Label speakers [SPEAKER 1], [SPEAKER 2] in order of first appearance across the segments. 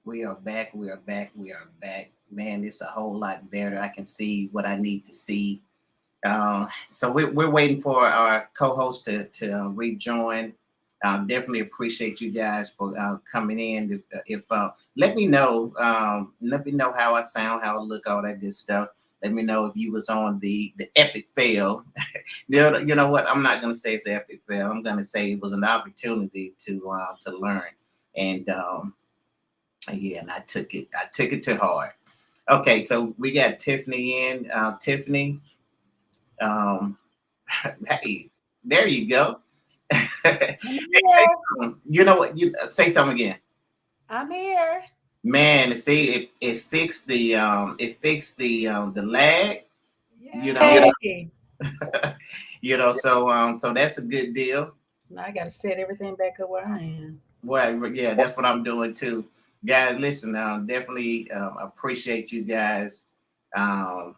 [SPEAKER 1] We are back. We are back. We are back. Man, it's a whole lot better. I can see what I need to see. So we're waiting for our co-host to rejoin. Definitely appreciate you guys for coming in. If let me know how I sound, how I look, all that good stuff. Let me know if you was on the epic fail. You know what? I'm not gonna say it's an epic fail. I'm gonna say it was an opportunity to learn. And yeah, and I took it. I took it to heart. Okay, so we got Tiffany in. Tiffany, um, hey, there you go. Hey,
[SPEAKER 2] I'm here.
[SPEAKER 1] you know what? You say something again.
[SPEAKER 2] I'm here.
[SPEAKER 1] Man, see, it fixed the lag. You know,
[SPEAKER 2] Yay.
[SPEAKER 1] so that's a good deal.
[SPEAKER 2] Now I got to set everything back up where I am.
[SPEAKER 1] Well, yeah, that's what I'm doing too, guys. Listen, definitely appreciate you guys um,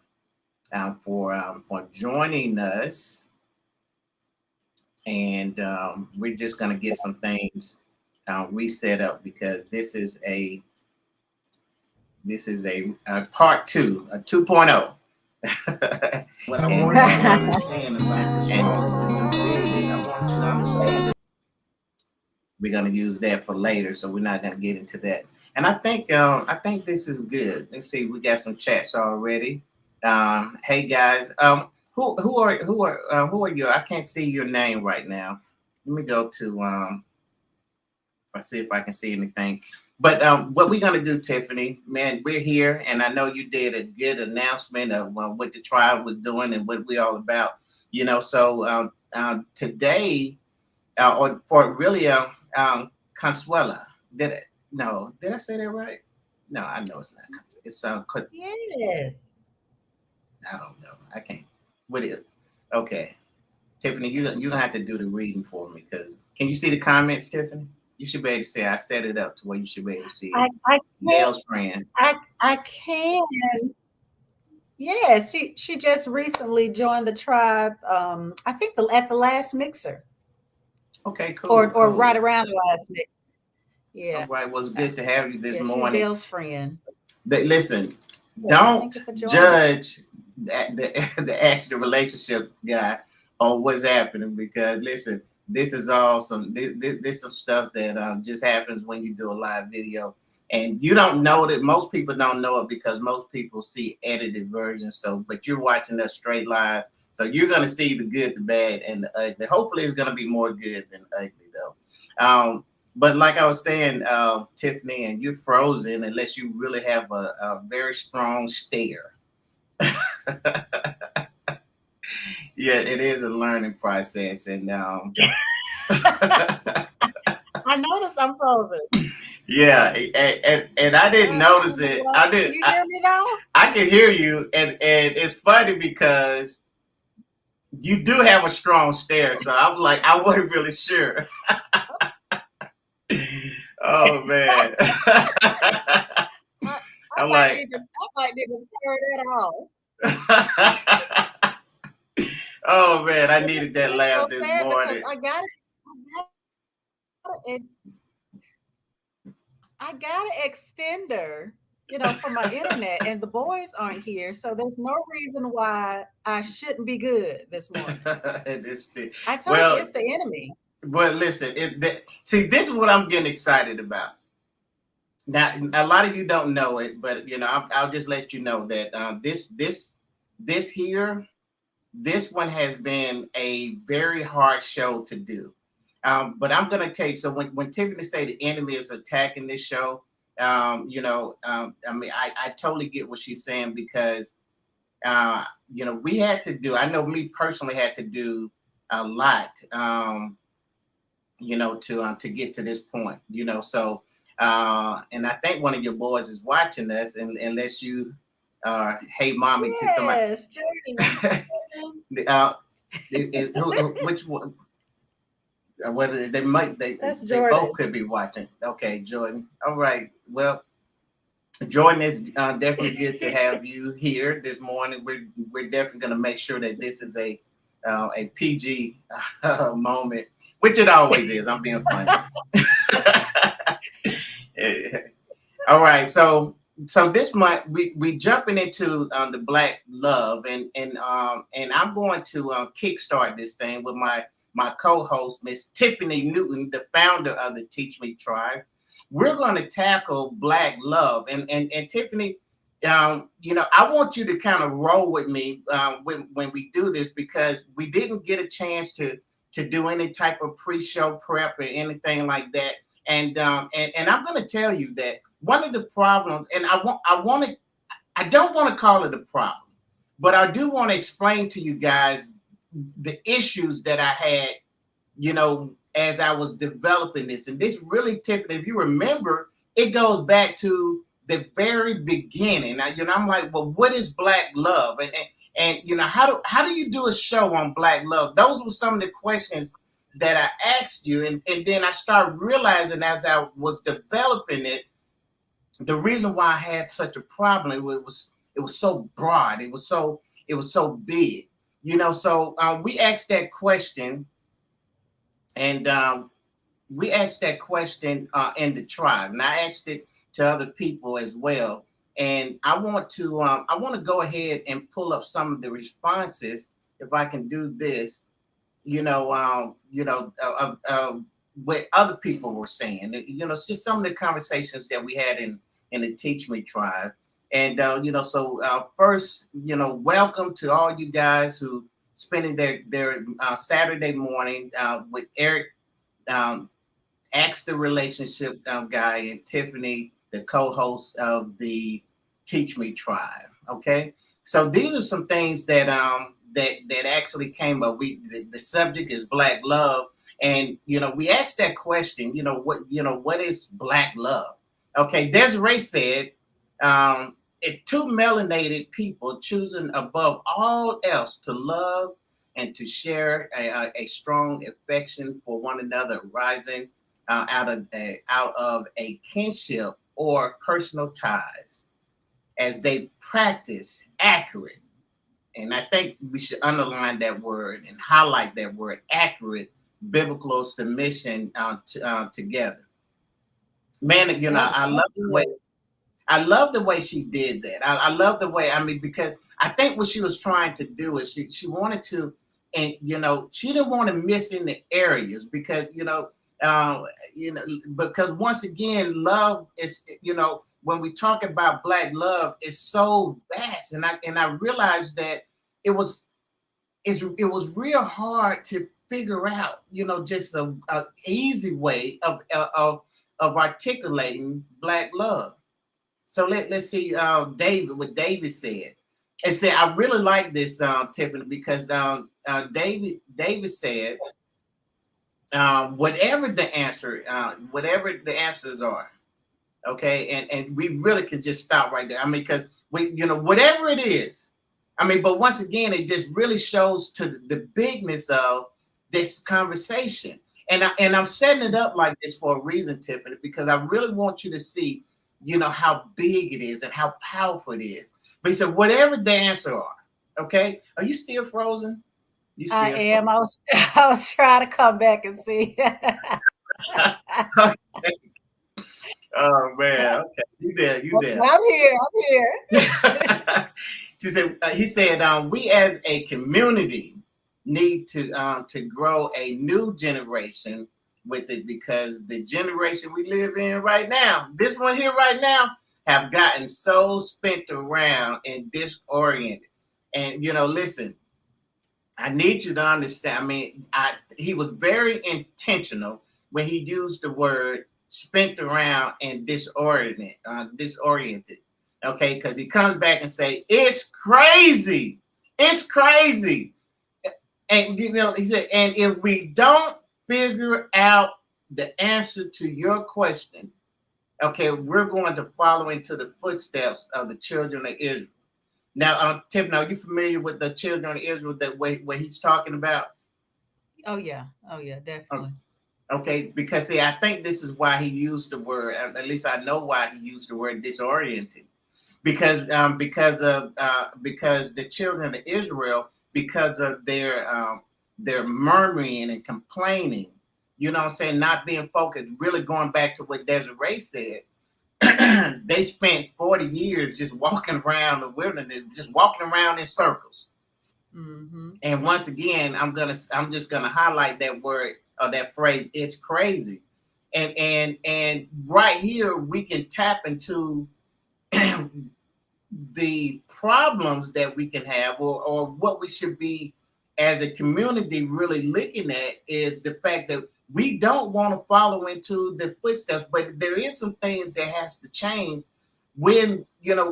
[SPEAKER 1] for joining us, and we're just gonna get some things reset up because this is a part two, a 2.0. What I want you to understand about this world is that I want you to understand. We're gonna use that for later, so we're not gonna get into that. And I think this is good. Let's see, we got some chats already. Hey guys, who are you? I can't see your name right now. Let me go to let's see if I can see anything. But what we're gonna do, Tiffany, man, we're here, and I know you did a good announcement of what the tribe was doing and what we're all about. So today, or for really, Consuela, did it? No, did I say that right? No, I know it's not. It's
[SPEAKER 2] Yes.
[SPEAKER 1] I don't know. I can't. What is? Okay, Tiffany, you gonna have to do the reading for me because can you see the comments, Tiffany? You should be able to see. I set it up to where you should be able to see it.
[SPEAKER 2] I can.
[SPEAKER 1] Gail's friend.
[SPEAKER 2] I can. Yes, she just recently joined the tribe. I think at the last mixer,
[SPEAKER 1] Okay, cool,
[SPEAKER 2] or right
[SPEAKER 1] cool.
[SPEAKER 2] around the last mixer.
[SPEAKER 1] All
[SPEAKER 2] Yeah.
[SPEAKER 1] right, well, it's good to have you this
[SPEAKER 2] Yeah, she's
[SPEAKER 1] morning.
[SPEAKER 2] Dale's friend.
[SPEAKER 1] Listen,
[SPEAKER 2] Yes,
[SPEAKER 1] don't
[SPEAKER 2] thank you for joining.
[SPEAKER 1] judge the actual relationship guy on what's happening because listen, this is all this is stuff that just happens when you do a live video, and you don't know that most people don't know it because most people see edited versions. So, but you're watching us straight live, so you're gonna see the good, the bad, and the ugly. Hopefully, it's gonna be more good than ugly though. But like I was saying, Tiffany, and you're frozen unless you really have a very strong stare. Yeah, it is a learning process, and
[SPEAKER 2] I noticed I'm frozen.
[SPEAKER 1] yeah, and I didn't notice it.
[SPEAKER 2] Well,
[SPEAKER 1] I
[SPEAKER 2] can
[SPEAKER 1] did.
[SPEAKER 2] you hear me now?
[SPEAKER 1] I can hear you, and it's funny because you do have a strong stare. So I'm like, I wasn't really sure. Oh man.
[SPEAKER 2] I,
[SPEAKER 1] I'm like,
[SPEAKER 2] I might need to turn that off.
[SPEAKER 1] oh man, I needed that
[SPEAKER 2] It's
[SPEAKER 1] laugh
[SPEAKER 2] so
[SPEAKER 1] this
[SPEAKER 2] sad because
[SPEAKER 1] morning.
[SPEAKER 2] I got an extender, for my internet, and the boys aren't here, so there's no reason why I shouldn't be good this morning. I told you
[SPEAKER 1] Well,
[SPEAKER 2] it's the enemy.
[SPEAKER 1] but listen, see, this is what I'm getting excited about. Now, a lot of you don't know it, but I'll just let you know that this here, this one has been a very hard show to do. But I'm gonna tell you. So when Tiffany say the enemy is attacking this show, I mean, I totally get what she's saying because we had to do. I know me personally had to do a lot, to get to this point. So and I think one of your boys is watching us, and unless you hey mommy to somebody.
[SPEAKER 2] Yes, Jody.
[SPEAKER 1] uh, which one? Whether they might
[SPEAKER 2] That's
[SPEAKER 1] they both
[SPEAKER 2] Jordan.
[SPEAKER 1] could be watching. Okay, Jordan. All right. Well, Jordan, it's definitely good to have you here this morning. We're definitely going to make sure that this is a PG moment, which it always is. I'm being funny. All right, so this month we jumping into the Black Love, and I'm going to kickstart this thing with my co-host Miss Tiffany Newton, the founder of the Teach Me Tribe. We're going to tackle Black Love, and Tiffany, I want you to kind of roll with me when we do this, because we didn't get a chance to do any type of pre-show prep or anything like that. And I'm going to tell you that one of the problems, and I don't want to call it a problem, but I do want to explain to you guys the issues that I had, as I was developing this. And this really, Tiffany, if you remember, it goes back to the very beginning. I'm like, well, what is Black love? And how do you do a show on Black love? Those were some of the questions that I asked you. And then I started realizing as I was developing it, the reason why I had such a problem, it was so broad, it was so big, So we asked that question, and we asked that question in the tribe, and I asked it to other people as well. And I want to go ahead and pull up some of the responses if I can do this. You know, what other people were saying. It's just some of the conversations that we had in the Teach Me Tribe. And so first, welcome to all you guys who spending their Saturday morning with Eric, Ask the Relationship Guy, and Tiffany, the co-host of the Teach Me Tribe. Okay, so these are some things that actually came up. The subject is Black love, and we asked that question. What is Black love? Okay, Desiree said, if two melanated people choosing above all else to love and to share a strong affection for one another, rising out of a kinship or personal ties, as they practice accurate, and I think we should underline that word and highlight that word, accurate biblical submission together. Man, I love
[SPEAKER 2] That's
[SPEAKER 1] the way
[SPEAKER 2] good.
[SPEAKER 1] she did that. I love the way, because I think what she was trying to do is she wanted to, and she didn't want to miss in the areas, because because once again, love is, when we talk about Black love, it's so vast, and I realized that it was it was real hard to figure out, just a easy way of articulating Black love. So let's see, David, what David said. And said, I really like this, Tiffany, because David said, whatever the answers are, okay, and we really can just stop right there. Because whatever it is, but once again, it just really shows to the bigness of this conversation. And I'm setting it up like this for a reason, Tiffany, because I really want you to see, how big it is and how powerful it is. But he said, whatever the answer are, okay. Are you still frozen? You
[SPEAKER 2] I
[SPEAKER 1] still
[SPEAKER 2] am. I was trying to come back and see.
[SPEAKER 1] frozen? Oh man, okay, you there.
[SPEAKER 2] I'm here. I'm here.
[SPEAKER 1] She said, he said, we as a community need to grow a new generation with it, because the generation we live in right now, this one here right now, have gotten so spent around and disoriented. And listen, I need you to understand. He was very intentional when he used the word spent around and disoriented. Okay, because he comes back and say it's crazy, it's crazy, and he said, and if we don't figure out the answer to your question, okay, we're going to follow into the footsteps of the children of Israel. Now, Tiffany, are you familiar with the children of Israel, that way what he's talking about?
[SPEAKER 2] Oh yeah. Oh yeah.
[SPEAKER 1] Oh,
[SPEAKER 2] Definitely.
[SPEAKER 1] okay, because see, I think this is why he used the word. At least I know why he used the word disoriented, because the children of Israel, because of their murmuring and complaining, not being focused, really going back to what Desiree said. they spent 40 years just walking around the wilderness, just walking around in circles.
[SPEAKER 2] Mm-hmm.
[SPEAKER 1] And once again, I'm just gonna highlight that word or that phrase. It's crazy, and right here we can tap into the problems that we can have, or what we should be as a community really looking at is the fact that we don't want to follow into the footsteps, but there is some things that has to change when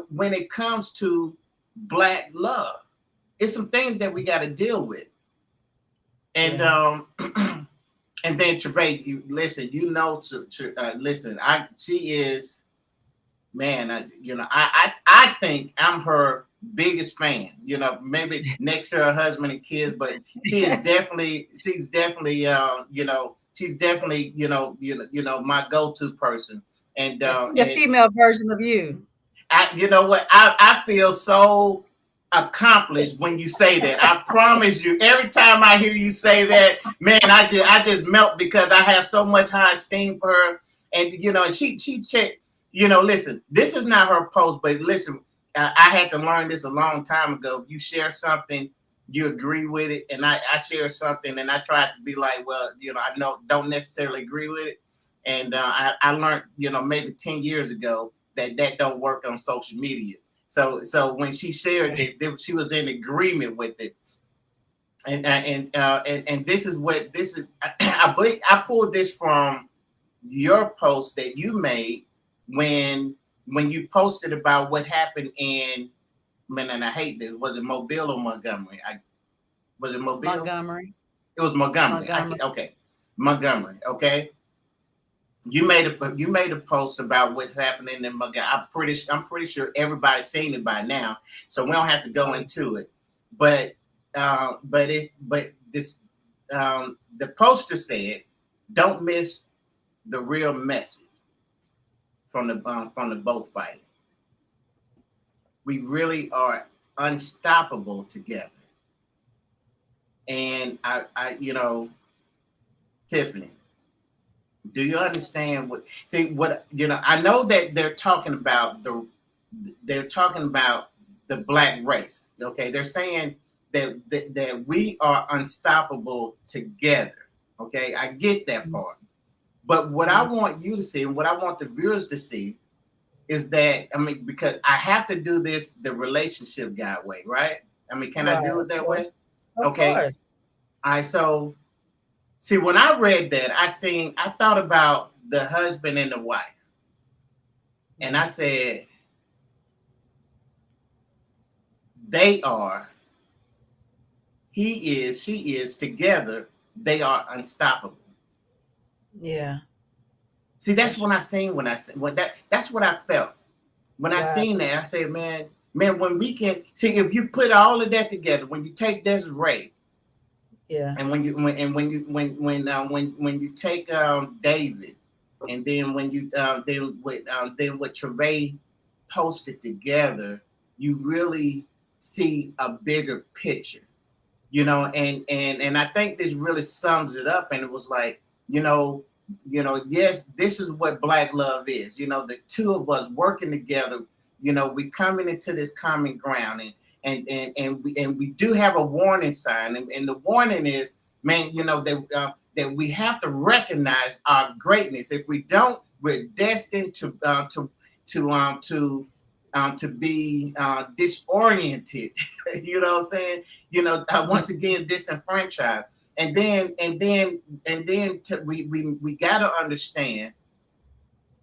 [SPEAKER 1] when it comes to Black love. It's some things that we got to deal with. And and then Trey, you listen, listen, she is, man, I think I'm her biggest fan. Maybe next to her husband and kids, but she's definitely my go-to person. And
[SPEAKER 2] the female version of you.
[SPEAKER 1] you know what? I feel so accomplished when you say that. I promise you, every time I hear you say that, man, I just melt because I have so much high esteem for her. And she checked. Listen, this is not her post, but listen, I had to learn this a long time ago. You share something, you agree with it, and I share something, and I try to be like, well, I don't necessarily agree with it, and I learned, maybe 10 years ago that don't work on social media. So when she shared this, she was in agreement with it, and this is what this is. I believe I pulled this from your post that you made when you posted about what happened in, man, and I hate this. Was it Mobile or Montgomery? Was it Mobile?
[SPEAKER 2] Montgomery.
[SPEAKER 1] It was Montgomery. Okay, Montgomery. Okay. You made a post about what's happening in Montgomery. I'm pretty sure everybody's seen it by now, so we don't have to go into it. But this the poster said, "Don't miss the real message from the boat fight. We really are unstoppable together." And I Tiffany, do you understand what? I know that they're talking about the Black race. Okay, they're saying that we are unstoppable together. Okay, I get that part. But what I want you to see, and what I want the viewers to see, is that, because I have to do this the relationship guy way, right? Can I do it that way? Okay. Of course. All right. So, see, when I read that, I thought about the husband and the wife, and I said, he is, she is, together, they are unstoppable.
[SPEAKER 2] Yeah.
[SPEAKER 1] See, that's what that's what I felt. When I seen that, I said, man, when we can see, if you put all of that together, when you take Desiree,
[SPEAKER 2] yeah,
[SPEAKER 1] and when you take David, and then when you then what Trey posted together, you really see a bigger picture, and I think this really sums it up. And it was like, yes, this is what Black love is. The two of us working together. We coming into this common ground, and we do have a warning sign, and the warning is, man, that we have to recognize our greatness. If we don't, we're destined to be disoriented. You know what I'm saying? Once again, disenfranchised. And then we got to understand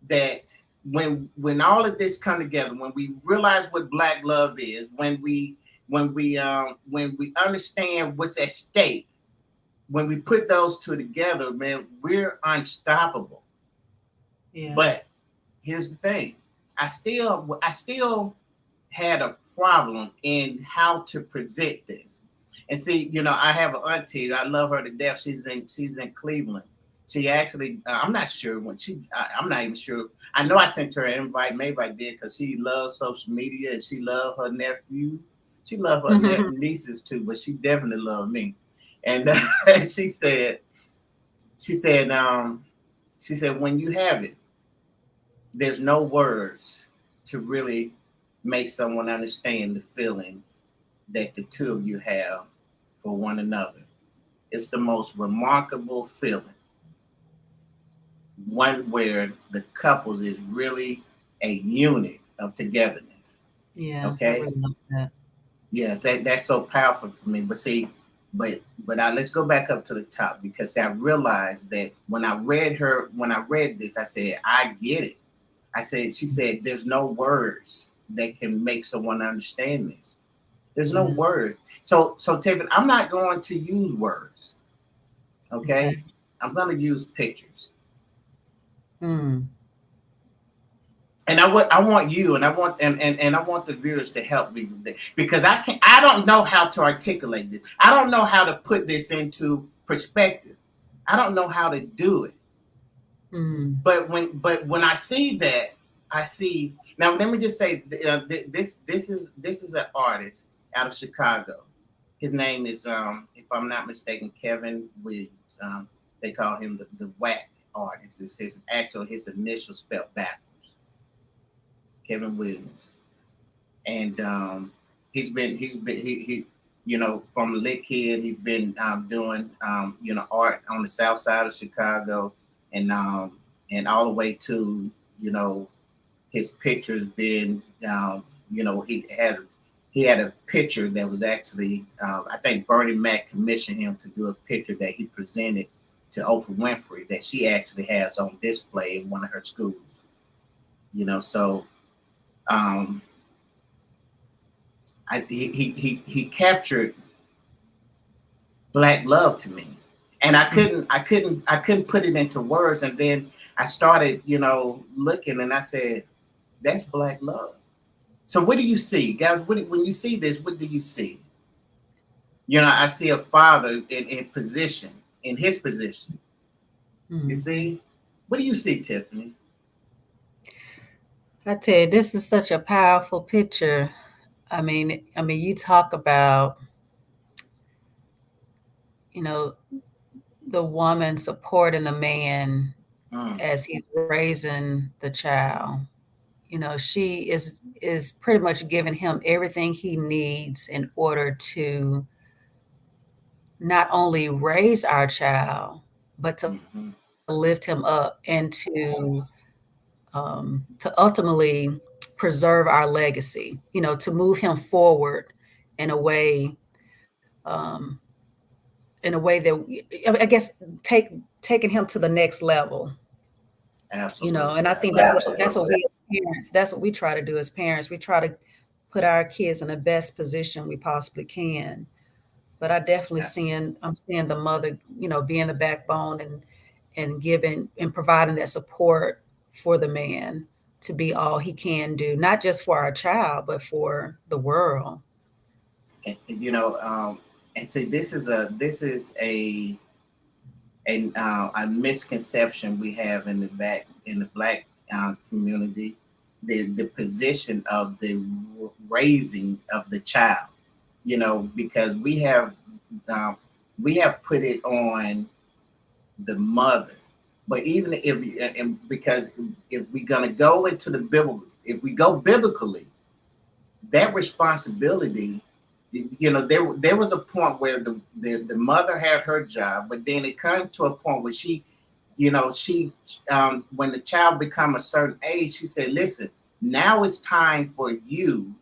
[SPEAKER 1] that when all of this come together, when we realize what Black love is, when we understand what's at stake, when we put those two together, man, we're unstoppable. Yeah. But here's the thing: I still had a problem in how to present this. And see, I have an auntie. I love her to death. She's in Cleveland. She actually, I'm not sure when I'm not even sure. I know I sent her an invite. Maybe I did, because she loves social media, and she loved her nephew. She loved her nieces too, but she definitely loved me. And she said, when you have it, there's no words to really make someone understand the feeling that the two of you have for one another. It's the most remarkable feeling, one where the couples is really a unit of togetherness.
[SPEAKER 2] Yeah, I
[SPEAKER 1] Okay,
[SPEAKER 2] really love that.
[SPEAKER 1] yeah, that's so powerful for me. But see, let's go back up to the top, because see, I realized that when I read this, I said, I get it. I said, she said, there's no words that can make someone understand this. There's no
[SPEAKER 2] Yeah.
[SPEAKER 1] word. So Tiffany, I'm not going to use words. Okay,
[SPEAKER 2] Okay.
[SPEAKER 1] I'm going to use pictures.
[SPEAKER 2] Mm.
[SPEAKER 1] And I want you, and I want the viewers to help me with that, because I don't know how to articulate this. I don't know how to put this into perspective. I don't know how to do it.
[SPEAKER 2] Mm.
[SPEAKER 1] But when I see that, I see. Now let me just say, this is an artist out of Chicago. His name is, if I'm not mistaken, Kevin Williams. They call him the whack artist. It's his initial spelled backwards. Kevin Williams. And he from a lit kid, he's been doing art on the south side of Chicago, and all the way to, his pictures been, he had a picture that was actually, I think Bernie Mac commissioned him to do a picture that he presented to Oprah Winfrey, that she actually has on display in one of her schools. So um, he captured black love to me, and I couldn't put it into words. And then I started, looking, and I said, that's black love. So what do you see, guys? When you see this, what do you see? I see a father in his position. You
[SPEAKER 2] Mm.
[SPEAKER 1] see, what do you see, Tiffany?
[SPEAKER 2] I tell you, this is such a powerful picture. I mean, you talk about, you know, the woman supporting the man
[SPEAKER 1] Mm,
[SPEAKER 2] as he's raising the child. She is pretty much giving him everything he needs in order to not only raise our child, but to lift him
[SPEAKER 1] mm-hmm.
[SPEAKER 2] up and to ultimately preserve our legacy. To move him forward in a way, um, I guess take taking him to the next level.
[SPEAKER 1] Absolutely.
[SPEAKER 2] And I think that's what we as parents, that's what we try to do as parents. We try to put our kids in the best position we possibly can. But I'm seeing the mother, being the backbone and giving and providing that support for the man to be all he can do, not just for our child, but for the world.
[SPEAKER 1] And see, this is a misconception we have in the black community, the position of the raising of the child, because uh, we have put it on the mother. But even and because if we're gonna go into the biblical, if we go biblically, that responsibility, there was a point where the mother had her job, but then it comes to a point where she when the child become a certain age, she said, listen, now it's time for you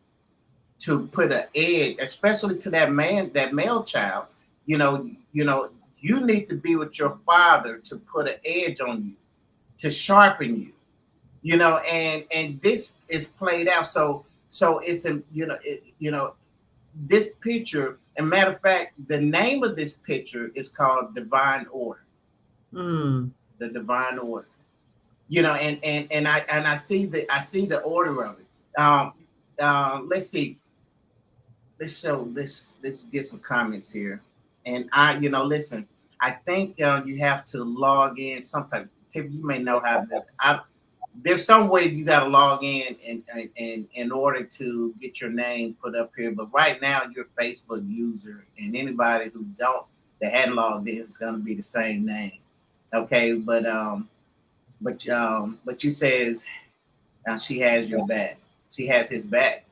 [SPEAKER 1] to put an edge, especially to that male child. You need to be with your father to put an edge on you, to sharpen you. And this is played out. So it's a this picture. And matter of fact, the name of this picture is called Divine Order.
[SPEAKER 2] Mm.
[SPEAKER 1] The Divine Order. And I see the order of it. Let's see. Let's get some comments here. And listen, I think you have to log in sometime. Tiff, you may know how to do it. There's some way you got to log in order to get your name put up here. But right now, you're a Facebook user, and anybody that hadn't logged in is going to be the same name. Okay, but you says She has your back. She has his back.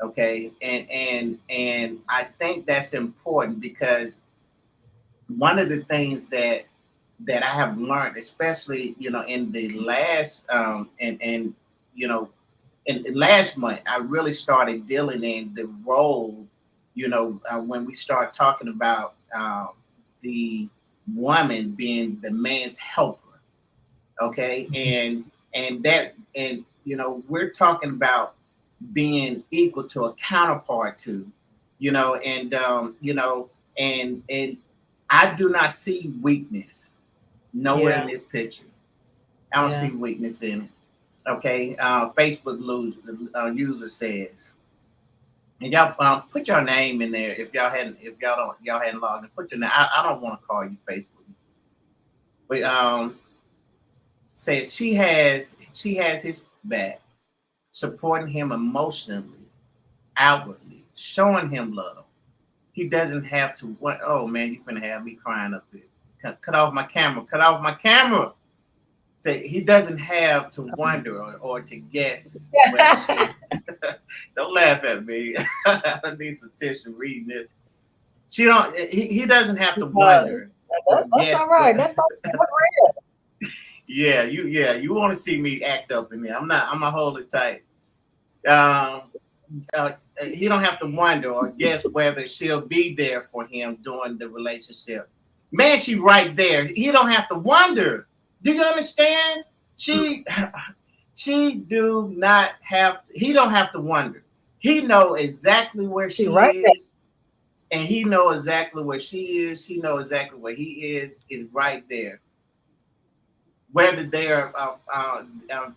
[SPEAKER 1] Okay, and I think that's important because one of the things that I have learned, especially in the last and in last month, I really started dealing in the role, when we start talking about the woman being the man's helper. Okay, and we're talking about being equal to a counterpart to, you know, and and I do not see weakness nowhere in
[SPEAKER 2] Yeah.
[SPEAKER 1] this picture. I don't see
[SPEAKER 2] Yeah.
[SPEAKER 1] weakness in it. Okay, Facebook user says, and y'all put your name in there if y'all hadn't logged in. Put your name. I don't want to call you Facebook, but says she has his back, supporting him emotionally, outwardly, showing him love. He doesn't have to. What? Oh man, you finna have me crying up here. Cut off my camera. Cut off my camera. Say he doesn't have to wonder or to guess whether she's. Don't laugh at me. I need some tissue reading it. She don't. He doesn't have to wonder or
[SPEAKER 2] That's
[SPEAKER 1] guess.
[SPEAKER 2] all right. That's real.
[SPEAKER 1] You want to see me act up in there. I'm not. I'm gonna hold it tight. Um, he don't have to wonder or guess whether she'll be there for him during the relationship. Man, she right there. He don't have to wonder. Do you understand? She do not have. He don't have to wonder. He know exactly where she
[SPEAKER 2] Right there.
[SPEAKER 1] is, and he know exactly where she is. She know exactly where he is right there. Whether they are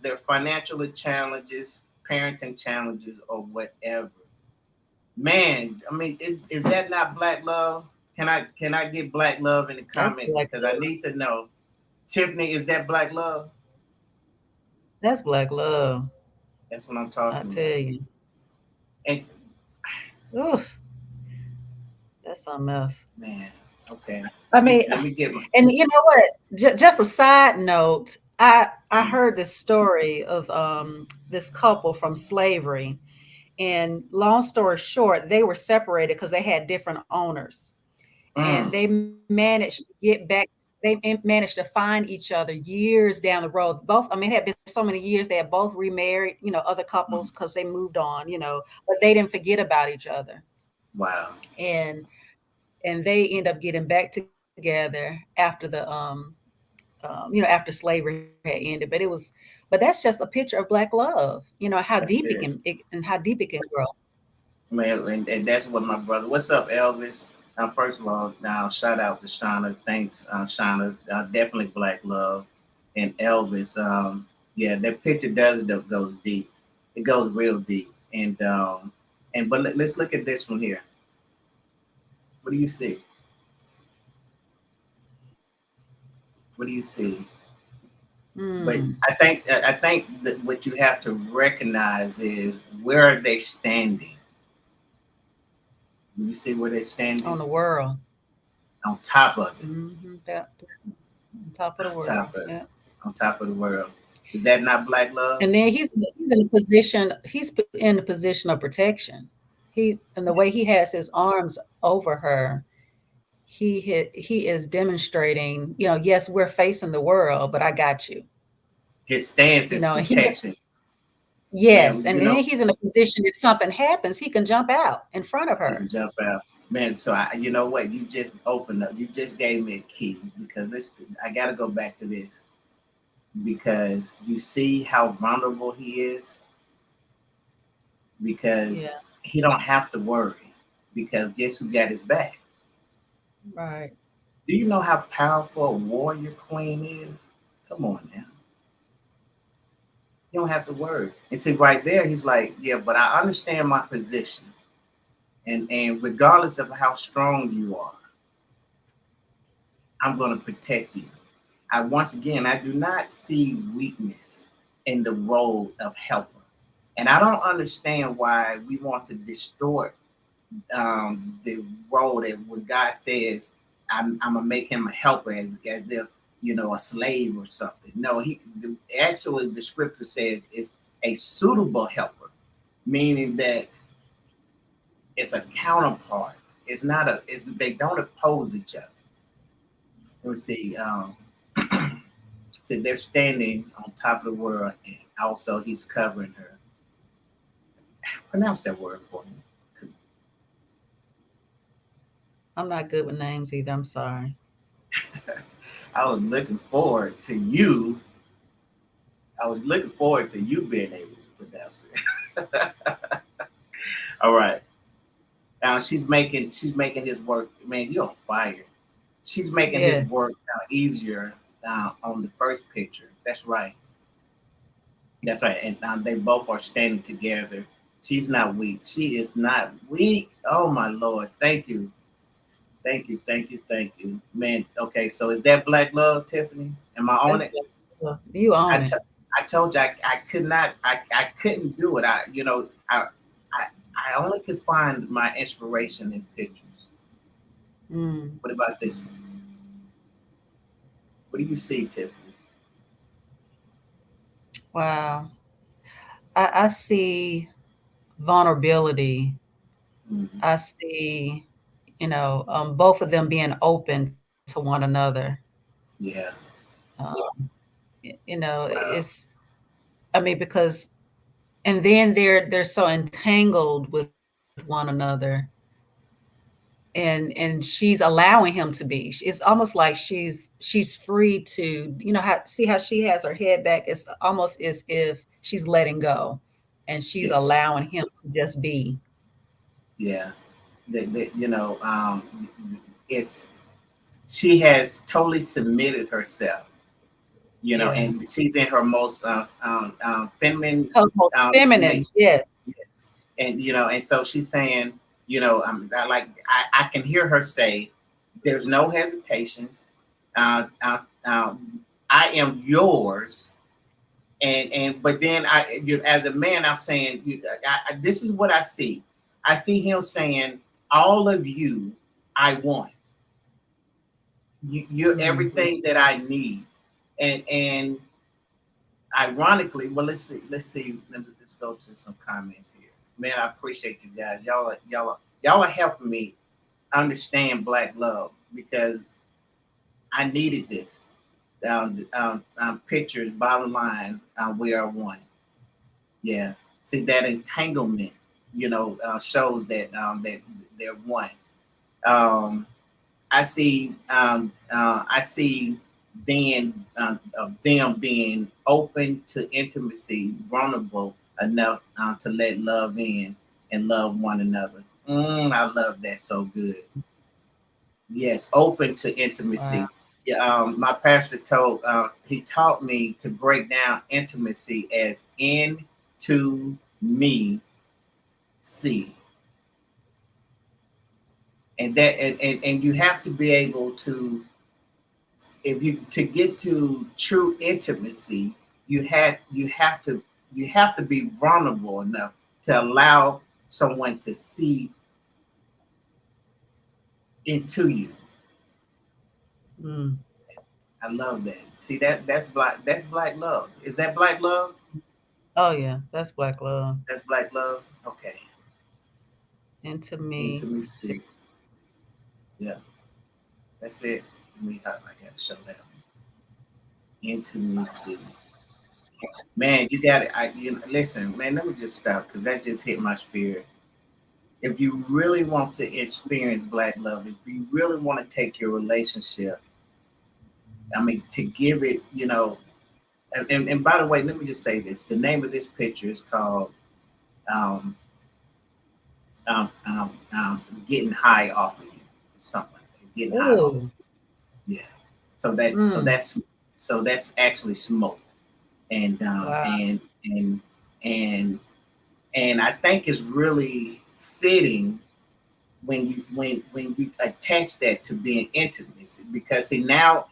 [SPEAKER 1] their financial challenges, parenting challenges, or whatever. Man, I mean, is that not black love? Can I get black love in the
[SPEAKER 2] That's
[SPEAKER 1] comment
[SPEAKER 2] black
[SPEAKER 1] because I
[SPEAKER 2] love.
[SPEAKER 1] need to know. Tiffany, is that black love?
[SPEAKER 2] That's black love.
[SPEAKER 1] That's what I'm
[SPEAKER 2] I
[SPEAKER 1] talking about.
[SPEAKER 2] tell you.
[SPEAKER 1] And
[SPEAKER 2] Oof, that's something else.
[SPEAKER 1] man, okay.
[SPEAKER 2] I
[SPEAKER 1] Let me
[SPEAKER 2] mean,
[SPEAKER 1] let me get my.
[SPEAKER 2] and you know what? Just a side note, I
[SPEAKER 1] Mm,
[SPEAKER 2] heard this story of this couple from slavery, and long story short, they were separated because they had different owners, and
[SPEAKER 1] mm,
[SPEAKER 2] they managed to get back. They managed to find each other years down the road. Both, I mean, it had been so many years. They had both remarried, other
[SPEAKER 1] mm.
[SPEAKER 2] couples because they moved on, but they didn't forget about each other,
[SPEAKER 1] Wow.
[SPEAKER 2] and they end up getting back together after after slavery had ended. But that's just a picture of black love. How
[SPEAKER 1] That's
[SPEAKER 2] deep
[SPEAKER 1] it.
[SPEAKER 2] and how deep it can grow.
[SPEAKER 1] Man, and that's what my brother. What's up, Elvis? First of all, now shout out to Shauna. Thanks, Shauna. Definitely black love. And Elvis. Yeah, that picture goes deep. It goes real deep. But let's look at this one here. What do you see? What do you see? But
[SPEAKER 2] Mm,
[SPEAKER 1] I think that what you have to recognize is where are they standing? Do you see where they're
[SPEAKER 2] on
[SPEAKER 1] standing?
[SPEAKER 2] the world.
[SPEAKER 1] On top of it.
[SPEAKER 2] On top of
[SPEAKER 1] On
[SPEAKER 2] the world.
[SPEAKER 1] top of it.
[SPEAKER 2] Yeah.
[SPEAKER 1] On top of the world. Is that not black love?
[SPEAKER 2] And then he's in a position. He's in a position of protection. And the way he has his arms over her, he is demonstrating. Yes, we're facing the world, but I got you.
[SPEAKER 1] His stance is
[SPEAKER 2] And he
[SPEAKER 1] protection.
[SPEAKER 2] Yes,
[SPEAKER 1] Man,
[SPEAKER 2] and then he's in a position if something happens, he can jump out in front of
[SPEAKER 1] he
[SPEAKER 2] her.
[SPEAKER 1] can jump out. Man, so you know what? You just opened up. You just gave me a key because I got to go back to this because you see how vulnerable he is because
[SPEAKER 2] Yeah,
[SPEAKER 1] he don't have to worry because guess who got his back?
[SPEAKER 2] right.
[SPEAKER 1] Do you know how powerful a warrior queen is? Come on now. You don't have to worry. And see, right there, he's like, yeah, but I understand my position. And regardless of how strong you are, I'm going to protect you. Once again, I do not see weakness in the role of helper. And I don't understand why we want to distort the role that when God says, I'm gonna make him a helper as if a slave or something. No, actually the scripture says a suitable helper, meaning that it's a counterpart. It's not a. It's they don't oppose each other. Let me see. So they're standing on top of the world, and also he's covering her. Pronounce that word for me.
[SPEAKER 2] I'm not good with names either. I'm sorry.
[SPEAKER 1] I was looking forward to you. I was looking forward to you being able to pronounce it. All right. Now she's making his work. Man, you're on fire. She's making his
[SPEAKER 2] Yeah.
[SPEAKER 1] work easier on the first picture. That's right. That's right. And they both are standing together. She's not weak. She is not weak. Oh my Lord. Thank you. Thank you. Thank you. Thank you. Man, okay, so is that black love, Tiffany? Am I on
[SPEAKER 2] That's
[SPEAKER 1] it?
[SPEAKER 2] good. You
[SPEAKER 1] I,
[SPEAKER 2] own it.
[SPEAKER 1] t- I told you I could not I couldn't do it. I I only could find my inspiration in pictures.
[SPEAKER 2] Mm,
[SPEAKER 1] What about this one? What do you see, Tiffany?
[SPEAKER 2] wow. I see vulnerability.
[SPEAKER 1] Mhm.
[SPEAKER 2] I see, both of them being open to one another.
[SPEAKER 1] Yeah.
[SPEAKER 2] Um,
[SPEAKER 1] Wow.
[SPEAKER 2] it's, I mean, because, and then they're so entangled with one another, and she's allowing him to be. It's almost like she's free to, see how she has her head back. It's almost as if she's letting go, and she's
[SPEAKER 1] Yes.
[SPEAKER 2] allowing him to just be.
[SPEAKER 1] Yeah. It's she has totally submitted herself.
[SPEAKER 2] Yeah.
[SPEAKER 1] And she's in her most feminine
[SPEAKER 2] Most feminine,
[SPEAKER 1] nature.
[SPEAKER 2] yes.
[SPEAKER 1] Yes. And and so she's saying, I can hear her say, "There's no hesitations. I am yours." And but then as a man, I'm saying, this is what I see. I see him saying, "All of you, I want. You're
[SPEAKER 2] Mm,
[SPEAKER 1] everything that I need." And ironically, well, let's see. Let's go to some comments here. Man, I appreciate you guys. Y'all are helping me understand black love because I needed this. Pictures, bottom line, we are one. Yeah. See that entanglement, shows that they're one. Um, I see them being open to intimacy, vulnerable enough to let love in and love one another. I love that so good. Yes, open to
[SPEAKER 2] wow.
[SPEAKER 1] intimacy. Yeah, my pastor he taught me to break down intimacy as into me see, and you have to be able to, if you to get to true intimacy, you have to be vulnerable enough to allow someone to see into you.
[SPEAKER 2] Mm.
[SPEAKER 1] I love that. See that's black love. Is that black love?
[SPEAKER 2] Oh, yeah, that's black love.
[SPEAKER 1] That's black love. Okay.
[SPEAKER 2] Into me. See,
[SPEAKER 1] Intimacy. Yeah, that's it. I gotta show that. Intimacy. Man, you got it. Listen, man. Let me just stop because that just hit my spirit. If you really want to experience black love, if you really want to take your relationship, I mean, to give it, and by the way, let me just say this: the name of this picture is called um, "Getting High Off of You," something like that. Getting high off.
[SPEAKER 2] ooh,
[SPEAKER 1] Yeah. So that so
[SPEAKER 2] mm,
[SPEAKER 1] that's so that's actually smoke, and
[SPEAKER 2] wow.
[SPEAKER 1] and I think it's really fitting when you attach that to being intimacy, because see now,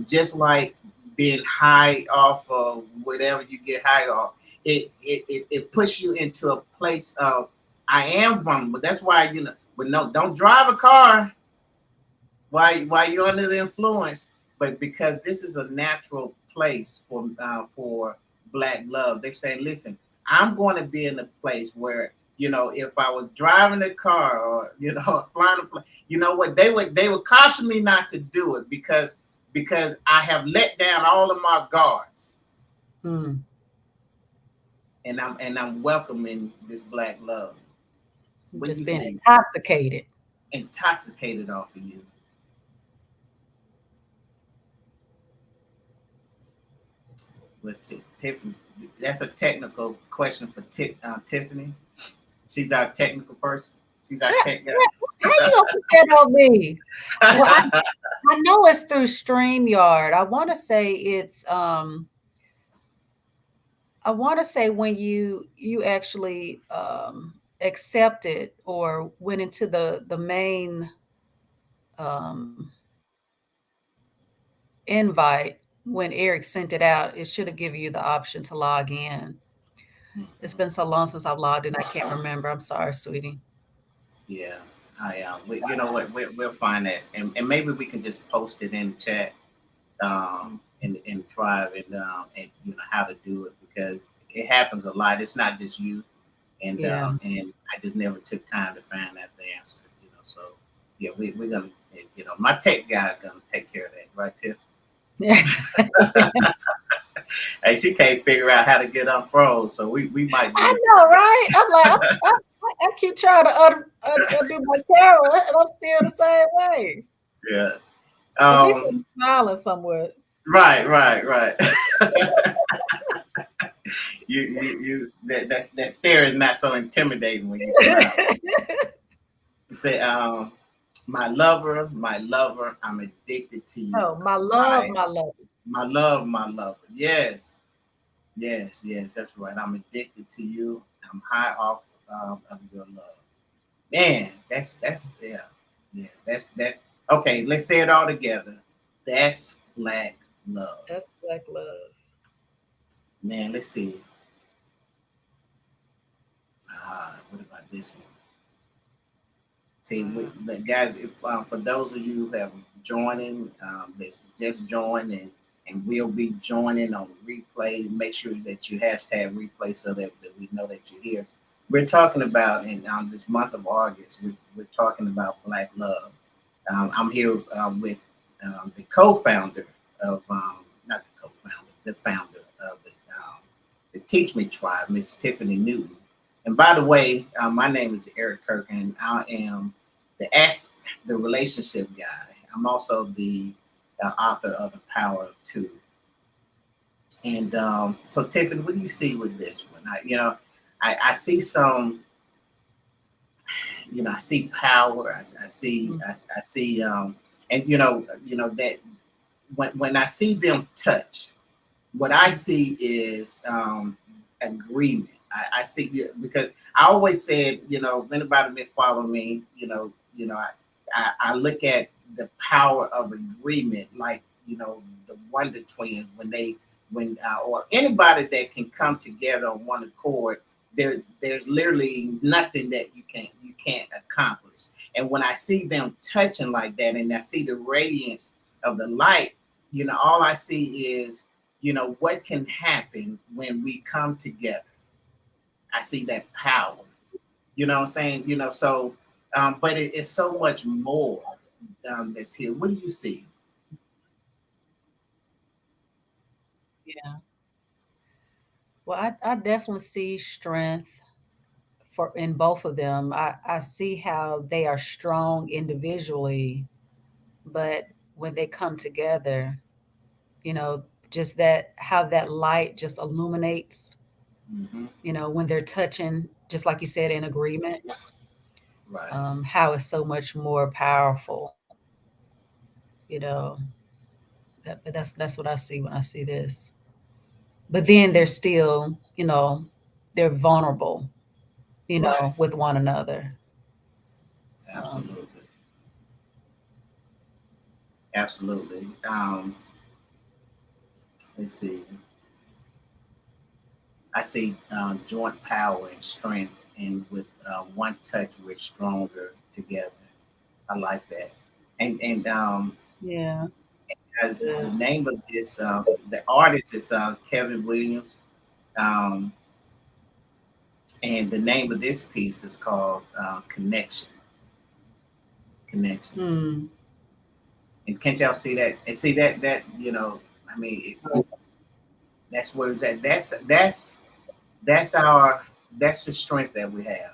[SPEAKER 1] just like being high off of whatever you get high off, it puts you into a place of, I am vulnerable. That's why, but no, don't drive a car while you're under the influence, but because this is a natural place for Black love. They're saying, listen, I'm going to be in a place where, if I was driving a car or, flying a plane, you know what, they would caution me not to do it because I have let down all of my guards.
[SPEAKER 2] Mm.
[SPEAKER 1] And I'm welcoming this black love. What do
[SPEAKER 2] Just
[SPEAKER 1] you
[SPEAKER 2] being
[SPEAKER 1] see?
[SPEAKER 2] intoxicated.
[SPEAKER 1] Intoxicated off of you. But Tiffany, that's a technical question for Tiffany. She's our technical person. She's our tech guy.
[SPEAKER 2] How you gonna put that on me? Well, I know it's through StreamYard. I want to say when you actually accepted or went into the main um, invite when Eric sent it out, it should have given you the option to log in. It's been so long since I've logged in, I can't remember. I'm sorry, sweetie.
[SPEAKER 1] Yeah, you know what? We'll find that, and maybe we can just post it in the chat, in Drive, and how to do it, because it happens a lot. It's not just you,
[SPEAKER 2] Yeah.
[SPEAKER 1] And I just never took time to find out the answer. So yeah, we're gonna, my tech guy is gonna take care of that, right, Tiff? Hey, she can't figure out how to get unfroze, so we might.
[SPEAKER 2] I know, right? I'm like, I keep trying to undo my camera, and I'm still the same way.
[SPEAKER 1] Yeah.
[SPEAKER 2] At least I'm smiling somewhat.
[SPEAKER 1] Right. That stare is not so intimidating when you smile. You say, my lover, I'm addicted to you.
[SPEAKER 2] Oh, my love, my love.
[SPEAKER 1] My lover. Yes, that's right. I'm addicted to you. I'm high off of your love. Man, that's that's that. Okay, let's say it all together. That's black love.
[SPEAKER 2] That's black love.
[SPEAKER 1] Man, let's see. What about this one? See, guys, if, for those of you who have joining, that's just joined and will be joining on replay, make sure that you hashtag replay so that we know that you're here. We're talking about in this month of August. We're talking about black love. I'm here with the co-founder of not the co-founder, the founder of the Teach Me Tribe, Miss Tiffany Newton. And by the way, my name is Eric Kirk, and I am the relationship guy. I'm also the author of The Power of Two. And so, Tiffany, what do you see with this one? I see some. I see power. I see. I see. And that when I see them touch, what I see is agreement. I see, because I always said, if anybody may follow me, I look at the power of agreement, like the Wonder Twins, or anybody that can come together on one accord. There's literally nothing that you can't accomplish. And when I see them touching like that, and I see the radiance of the light, all I see is what can happen when we come together. I see that power. You know what I'm saying? So, but it's so much more that's here. What do you see?
[SPEAKER 2] Yeah. Well, I definitely see strength in both of them. I see how they are strong individually, but when they come together, you know, just that how that light just illuminates,
[SPEAKER 1] Mm-hmm.
[SPEAKER 2] when they're touching, just like you said, in agreement,
[SPEAKER 1] Right.
[SPEAKER 2] how it's so much more powerful, you know. But that's what I see when I see this. But then they're still, they're vulnerable,
[SPEAKER 1] Right.
[SPEAKER 2] with one another. Um,
[SPEAKER 1] Absolutely. Absolutely. Let's see. I see joint power and strength, and with one touch, we're stronger together. I like that. And
[SPEAKER 2] yeah.
[SPEAKER 1] the name of this, the artist is Kevin Williams. Um, and the name of this piece is called Connection. Connection.
[SPEAKER 2] Mm.
[SPEAKER 1] And can't y'all see that? And see that I mean, that's where it's at. That's our that's the strength that we have.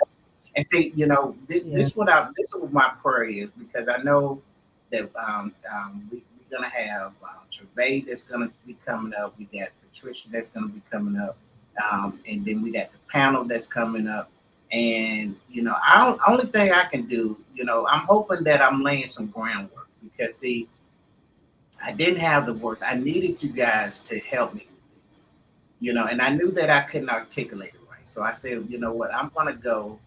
[SPEAKER 1] And see,
[SPEAKER 2] Yeah.
[SPEAKER 1] this is what my prayer is, because I know that we're gonna have Trevay that's gonna be coming up. We got Patricia that's gonna be coming up, and then we got the panel that's coming up. And only thing I can do, I'm hoping that I'm laying some groundwork, because see, I didn't have the words. I needed you guys to help me with this, and I knew that I couldn't articulate it right. So I said, you know what, I'm gonna go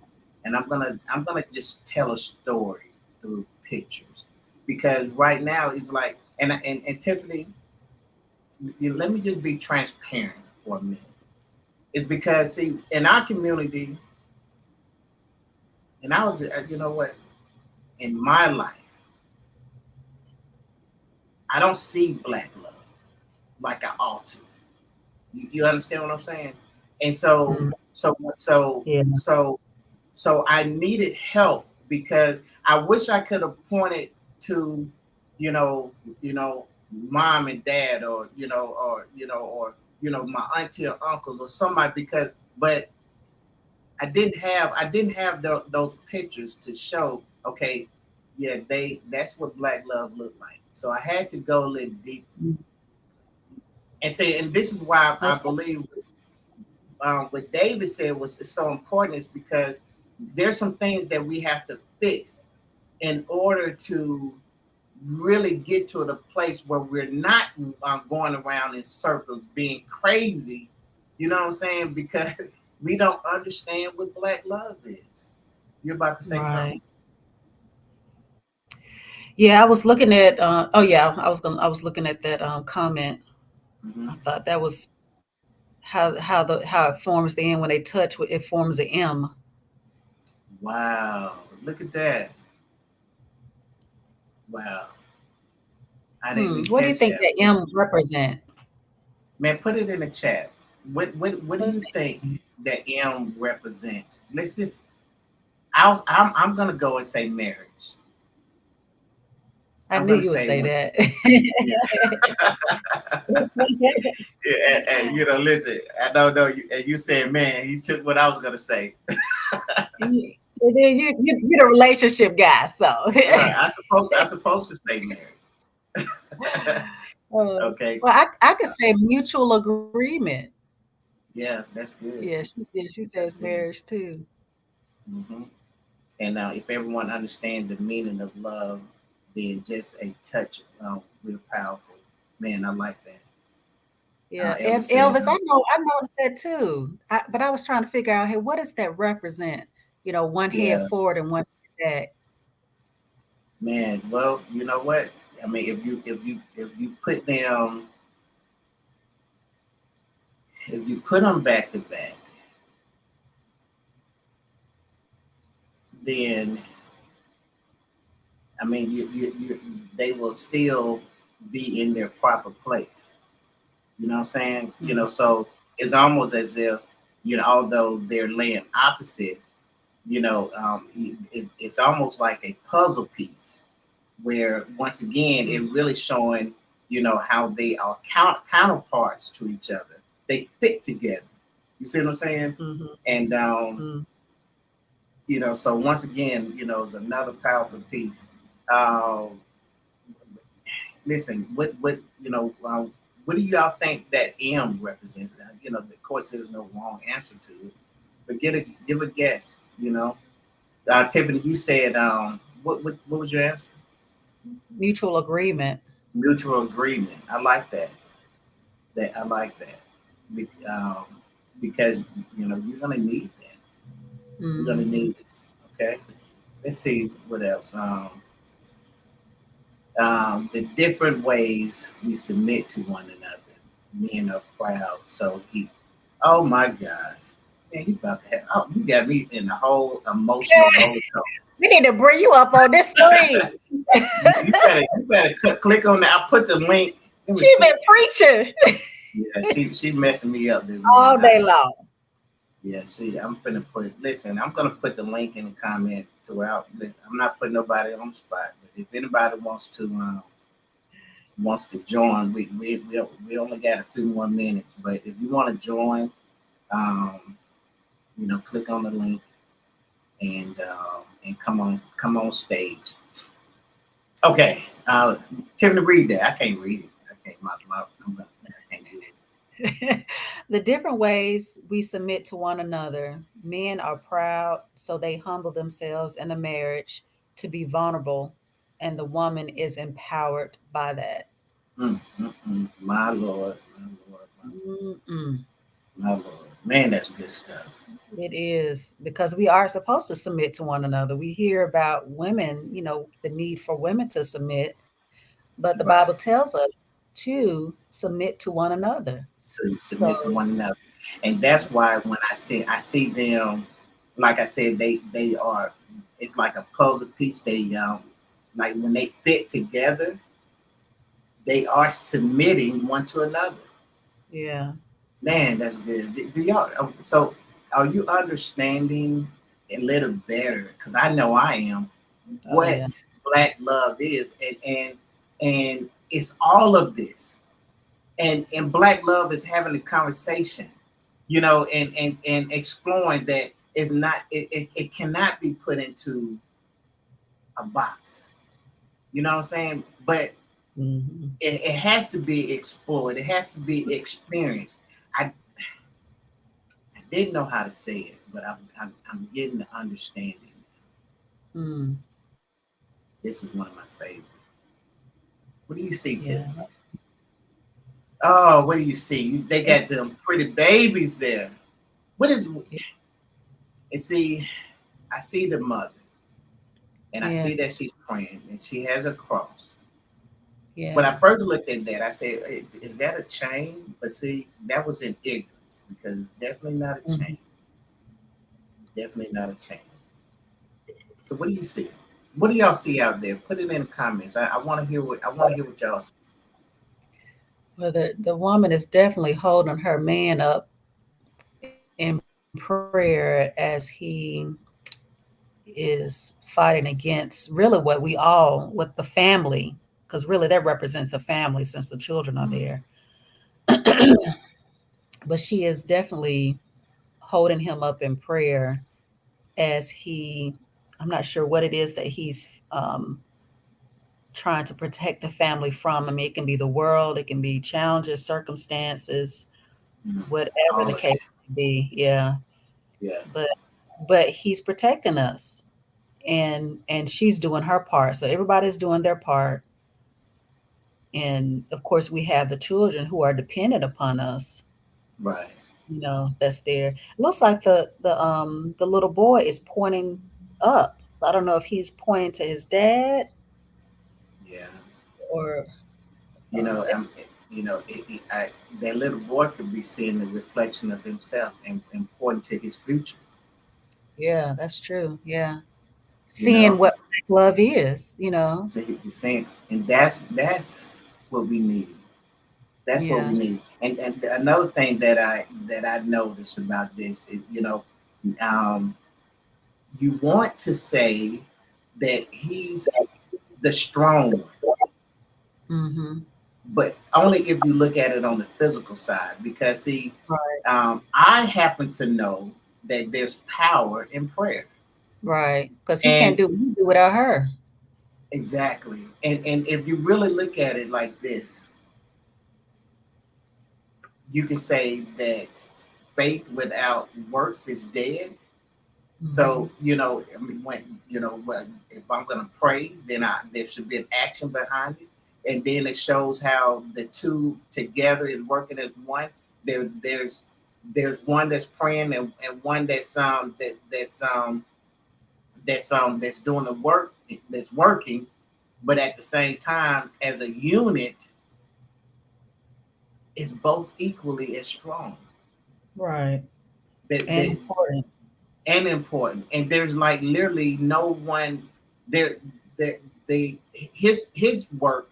[SPEAKER 1] and I'm gonna just tell a story through pictures, because right now it's like, and Tiffany, let me just be transparent for a minute. It's because see, in our community, and I was, you know what, in my life, I don't see black love like I ought to. You understand what I'm saying? And so,
[SPEAKER 2] Mm.
[SPEAKER 1] so, so,
[SPEAKER 2] Yeah.
[SPEAKER 1] so, so I needed help, because I wish I could have pointed to, you know, mom and dad, or my auntie or uncles or somebody, but I didn't have those pictures to show. Okay, yeah, that's what black love looked like. So I had to go a little deep
[SPEAKER 2] Mm.
[SPEAKER 1] and say, and this is why I
[SPEAKER 2] That's
[SPEAKER 1] believe what David said was is so important, is because there's some things that we have to fix in order to really get to the place where we're not going around in circles being crazy. You know what I'm saying? Because we don't understand what black love is. You're about to say something.
[SPEAKER 2] right. Yeah, I was looking at. Oh yeah, I was looking at that comment.
[SPEAKER 1] Hmm.
[SPEAKER 2] I thought that was how it forms the end when they touch. It forms a M.
[SPEAKER 1] Wow, look at that. Wow, I didn't
[SPEAKER 2] Hmm.
[SPEAKER 1] even
[SPEAKER 2] What do you
[SPEAKER 1] catch
[SPEAKER 2] think
[SPEAKER 1] that.
[SPEAKER 2] that M represent?
[SPEAKER 1] Man, put it in the chat. What do
[SPEAKER 2] What is
[SPEAKER 1] you
[SPEAKER 2] the
[SPEAKER 1] think
[SPEAKER 2] M?
[SPEAKER 1] that M represents? Let's just. I'm gonna go and say marriage.
[SPEAKER 2] I
[SPEAKER 1] I'm
[SPEAKER 2] knew
[SPEAKER 1] gonna
[SPEAKER 2] you would
[SPEAKER 1] say
[SPEAKER 2] say
[SPEAKER 1] one.
[SPEAKER 2] that.
[SPEAKER 1] Yeah. Yeah, and listen, I don't know. And you said, man, you took what I was gonna say.
[SPEAKER 2] And then you're the relationship guy, so.
[SPEAKER 1] Right. I supposed to say marriage. Okay.
[SPEAKER 2] Well, I could say mutual agreement.
[SPEAKER 1] Yeah, that's good.
[SPEAKER 2] Yeah, she
[SPEAKER 1] That's
[SPEAKER 2] says
[SPEAKER 1] good.
[SPEAKER 2] marriage too.
[SPEAKER 1] Hmm. And now, if everyone understands the meaning of love, then just a touch real powerful. Man, I like that.
[SPEAKER 2] Yeah,
[SPEAKER 1] Elvis said,
[SPEAKER 2] Elvis, I noticed that too. But I was trying to figure out, hey, what does that represent? One head
[SPEAKER 1] yeah,
[SPEAKER 2] forward and one head back.
[SPEAKER 1] man. Well, you know what? I mean, if you put them back to back, then I mean, they will still be in their proper place. You know what I'm saying?
[SPEAKER 2] Mhm.
[SPEAKER 1] So it's almost as if, although they're laying opposite, it's almost like a puzzle piece, where once again it
[SPEAKER 2] Mm,
[SPEAKER 1] really showing, how they are counterparts to each other. They fit together. You see what I'm saying?
[SPEAKER 2] mhm,
[SPEAKER 1] And
[SPEAKER 2] mm.
[SPEAKER 1] so once again, it's another powerful piece. Um, Listen, what do y'all think that M represents? Of course, there's no wrong answer to it, but give a guess. Tiffany, you said what was your answer?
[SPEAKER 2] Mutual agreement.
[SPEAKER 1] Mutual agreement. I like that. I like that. Because you're gonna need that. You're gonna
[SPEAKER 2] Mhm.
[SPEAKER 1] need it. Okay. Let's see what else. The different ways we submit to one another. Men are proud, so he. Oh my God, man, you about to have, oh, you got me in the whole emotional roller coaster.
[SPEAKER 2] We need to bring you up on this screen.
[SPEAKER 1] You better click on that. I put the link. Let me
[SPEAKER 2] She
[SPEAKER 1] see.
[SPEAKER 2] been preaching.
[SPEAKER 1] Yeah, she messing me up this
[SPEAKER 2] all
[SPEAKER 1] morning.
[SPEAKER 2] day long.
[SPEAKER 1] Yeah, I'm gonna put the link in the comment throughout. I'm not putting nobody on the spot, but if anybody wants to join, we only got a few more minutes. But if you want to join, um, click on the link and come on stage. Okay, Tiffany, read that. I can't read it. I can't. I can't do it.
[SPEAKER 2] The different ways we submit to one another. Men are proud, so they humble themselves in a marriage to be vulnerable, and the woman is empowered by that.
[SPEAKER 1] My Lord, my Lord,
[SPEAKER 2] Mm-mm.
[SPEAKER 1] my Lord. Man, that's good stuff.
[SPEAKER 2] It is because we are supposed to submit to one another. We hear about women, the need for women to submit, but the Bible
[SPEAKER 1] Right.
[SPEAKER 2] tells us to submit to one another.
[SPEAKER 1] To
[SPEAKER 2] So,
[SPEAKER 1] submit to one another. And that's why when I see them, like I said, they are, it's like a puzzle piece. They like when they fit together, they are submitting one to another.
[SPEAKER 2] yeah.
[SPEAKER 1] Man, that's good. Do y'all so are you understanding a little better? Because I know I am
[SPEAKER 2] Oh, yeah.
[SPEAKER 1] what black love is, and it's all of this. And black love is having a conversation, and exploring that is not it cannot be put into a box. You know what I'm saying? But
[SPEAKER 2] Mhm.
[SPEAKER 1] it has to be explored. It has to be experienced. I didn't know how to say it, but I'm getting the understanding.
[SPEAKER 2] Mm,
[SPEAKER 1] This is one of my favorites. What do you see,
[SPEAKER 2] yeah.
[SPEAKER 1] Tiffany? Oh, what do you see? They got them pretty babies there. What is and see? I see the mother, and I
[SPEAKER 2] Yeah.
[SPEAKER 1] see that she's praying, and she has a cross. When
[SPEAKER 2] Yeah.
[SPEAKER 1] I first looked at that, I said, "Is that a chain?" But see, that was in ignorance because it's definitely not a
[SPEAKER 2] Mhm.
[SPEAKER 1] chain. Definitely not a chain. So, what do you see? What do y'all see out there? Put it in the comments. I want to hear what y'all see.
[SPEAKER 2] Well, the woman is definitely holding her man up in prayer as he is fighting against really what the family, because really that represents the family since the children are
[SPEAKER 1] Mm,
[SPEAKER 2] there. But she is definitely holding him up in prayer as I'm not sure what it is that he's trying to protect the family from. I mean, it can be the world, it can be challenges, circumstances,
[SPEAKER 1] mm.
[SPEAKER 2] whatever
[SPEAKER 1] All
[SPEAKER 2] the
[SPEAKER 1] of
[SPEAKER 2] case
[SPEAKER 1] that.
[SPEAKER 2] may be. Yeah.
[SPEAKER 1] Yeah.
[SPEAKER 2] But he's protecting us, and she's doing her part. So everybody's doing their part. And of course we have the children who are dependent upon us,
[SPEAKER 1] Right.
[SPEAKER 2] that's there. It looks like the little boy is pointing up. So I don't know if he's pointing to his dad
[SPEAKER 1] Yeah.
[SPEAKER 2] or
[SPEAKER 1] You know, I'm. That little boy could be seeing the reflection of himself and pointing to his future.
[SPEAKER 2] yeah, that's true. Yeah.
[SPEAKER 1] You
[SPEAKER 2] Seeing
[SPEAKER 1] know,
[SPEAKER 2] what love is.
[SPEAKER 1] so he's saying, and that's what we need. That's what we
[SPEAKER 2] Yeah.
[SPEAKER 1] need. And another thing that I noticed about this is, um, you want to say that he's the strong one,
[SPEAKER 2] Mhm.
[SPEAKER 1] but only if you look at it on the physical side. Because see,
[SPEAKER 2] Right.
[SPEAKER 1] I happen to know that there's power in prayer,
[SPEAKER 2] Right. Because he can't
[SPEAKER 1] and
[SPEAKER 2] do without her.
[SPEAKER 1] exactly, and if you really look at it like this, you can say that faith without works is dead.
[SPEAKER 2] Mhm.
[SPEAKER 1] So I mean, if I'm gonna pray, then there should be an action behind it, and then it shows how the two together is working as one. There's one that's praying and one that's doing the work that's working, but at the same time, as a unit, is both equally as strong.
[SPEAKER 2] Right.
[SPEAKER 1] That
[SPEAKER 2] And
[SPEAKER 1] that
[SPEAKER 2] important.
[SPEAKER 1] and important. And there's like literally no one there that his work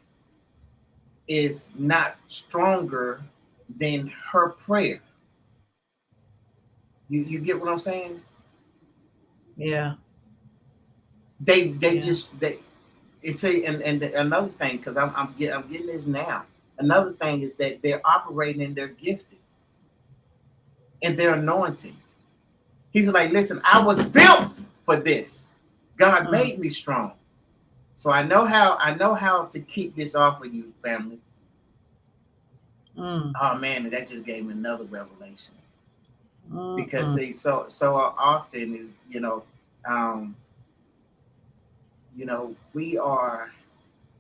[SPEAKER 1] is not stronger than her prayer. You get what I'm saying?
[SPEAKER 2] Yeah.
[SPEAKER 1] They
[SPEAKER 2] Yeah.
[SPEAKER 1] just they it's a another thing, because I'm getting this now. Another thing is that they're operating in their gifting and their anointing. He's like, listen, I was built for this. God
[SPEAKER 2] Mm,
[SPEAKER 1] made me strong. So I know how to keep this off of you, family.
[SPEAKER 2] mm,
[SPEAKER 1] Oh man, that just gave me another revelation. Because
[SPEAKER 2] mm,
[SPEAKER 1] see, so often is um, we are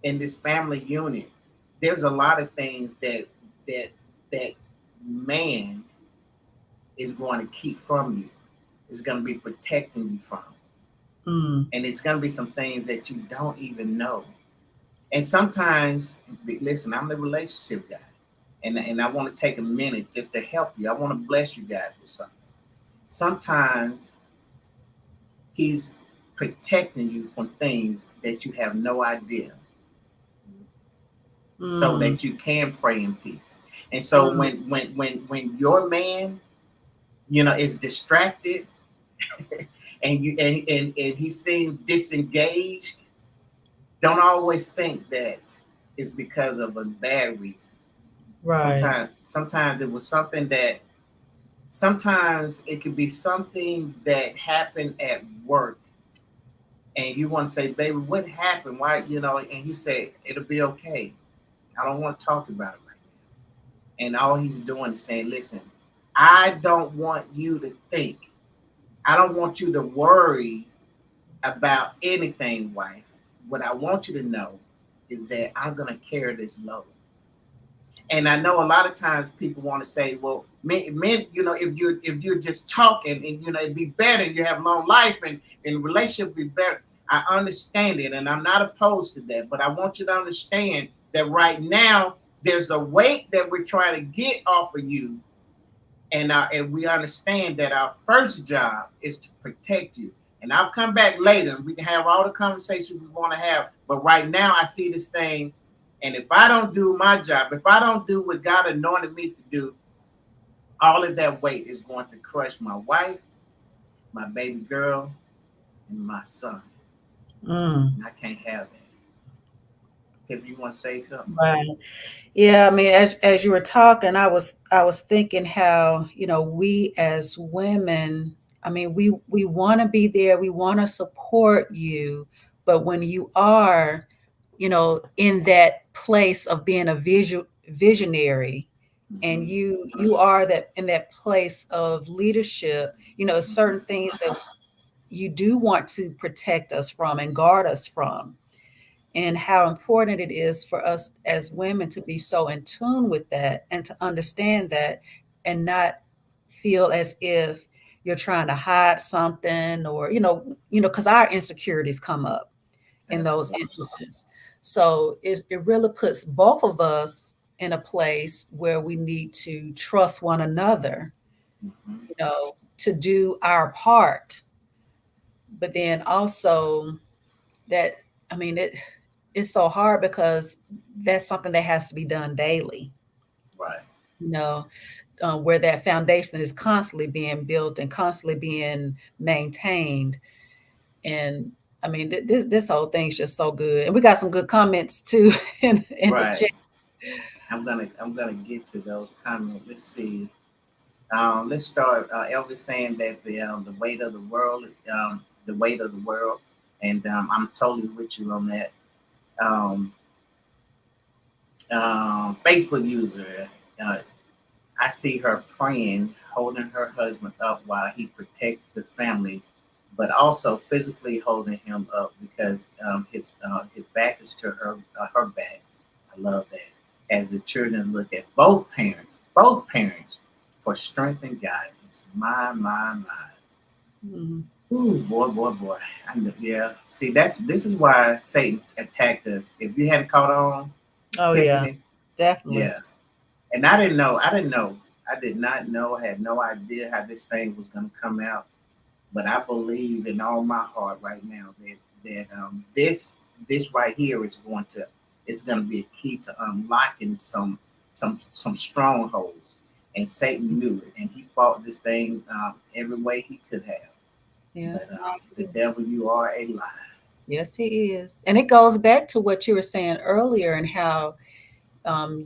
[SPEAKER 1] in this family unit. There's a lot of things that that man is going to keep from you. Is going to be protecting you from,
[SPEAKER 2] mm.
[SPEAKER 1] and it's going to be some things that you don't even know. And sometimes, listen, I'm the relationship guy, and I want to take a minute just to help you. I want to bless you guys with something. Sometimes he's protecting you from things that you have no idea, so
[SPEAKER 2] Mm,
[SPEAKER 1] that you can pray in peace. And so
[SPEAKER 2] mm,
[SPEAKER 1] when your man, is distracted, and he seems disengaged, don't always think that it's because of a bad reason.
[SPEAKER 2] right.
[SPEAKER 1] Sometimes it was something that sometimes it could be something that happened at work, and you want to say, baby, what happened? Why, and he said, it'll be okay. I don't want to talk about it right now. And all he's doing is saying, listen, I don't want you to think, I don't want you to worry about anything, wife. What I want you to know is that I'm going to carry this load. And I know a lot of times people want to say, well, men, if you're just talking, and it'd be better, and you have long life, and relationship be better. I understand it, and I'm not opposed to that, but I want you to understand that right now there's a weight that we're trying to get off of you, and we understand that our first job is to protect you. And I'll come back later, and we can have all the conversations we want to have. But right now, I see this thing, and if I don't do my job, if I don't do what God anointed me to do, all of that weight is going to crush my wife, my baby girl, and my son.
[SPEAKER 2] Mm,
[SPEAKER 1] And I can't have that. Tiff, you want to say something?
[SPEAKER 2] right. Yeah, I mean, as you were talking, I was thinking how, we as women, I mean, we want to be there, we want to support you, but when you are, in that place of being a visionary, and
[SPEAKER 1] Mm-hmm.
[SPEAKER 2] you are that in that place of leadership, certain things that you do want to protect us from and guard us from, and how important it is for us as women to be so in tune with that and to understand that, and not feel as if you're trying to hide something, or because our insecurities come up in those
[SPEAKER 1] Absolutely.
[SPEAKER 2] instances. So it really puts both of us in a place where we need to trust one another,
[SPEAKER 1] Mm-hmm.
[SPEAKER 2] to do our part, but then also that, I mean, it's so hard because that's something that has to be done daily,
[SPEAKER 1] Right.
[SPEAKER 2] you know, where that foundation is constantly being built and constantly being maintained. And I mean, this whole thing's just so good. And we got some good comments too in the chat.
[SPEAKER 1] Right. I'm gonna get to those comments. Let's see. Let's start. Elvis saying that the weight of the world, the weight of the world, and I'm totally with you on that. Um, Facebook user, uh, I see her praying, holding her husband up while he protects the family, but also physically holding him up because his back is to her back. I love that. As the children look at both parents, for strength and guidance. My.
[SPEAKER 2] Mhm.
[SPEAKER 1] Ooh, boy. I know, yeah. See, this is why Satan attacked us. If you hadn't caught on,
[SPEAKER 2] Oh yeah,
[SPEAKER 1] Tiffany,
[SPEAKER 2] definitely.
[SPEAKER 1] yeah. And I didn't know. I didn't know. I did not know. I had no idea how this thing was going to come out. But I believe in all my heart right now that this right here is going to, it's going to be a key to unlocking some strongholds, and Satan knew it, and he fought this thing every way he could have.
[SPEAKER 2] Yeah.
[SPEAKER 1] But the devil, you are a lie.
[SPEAKER 2] Yes, he is. And it goes back to what you were saying earlier and how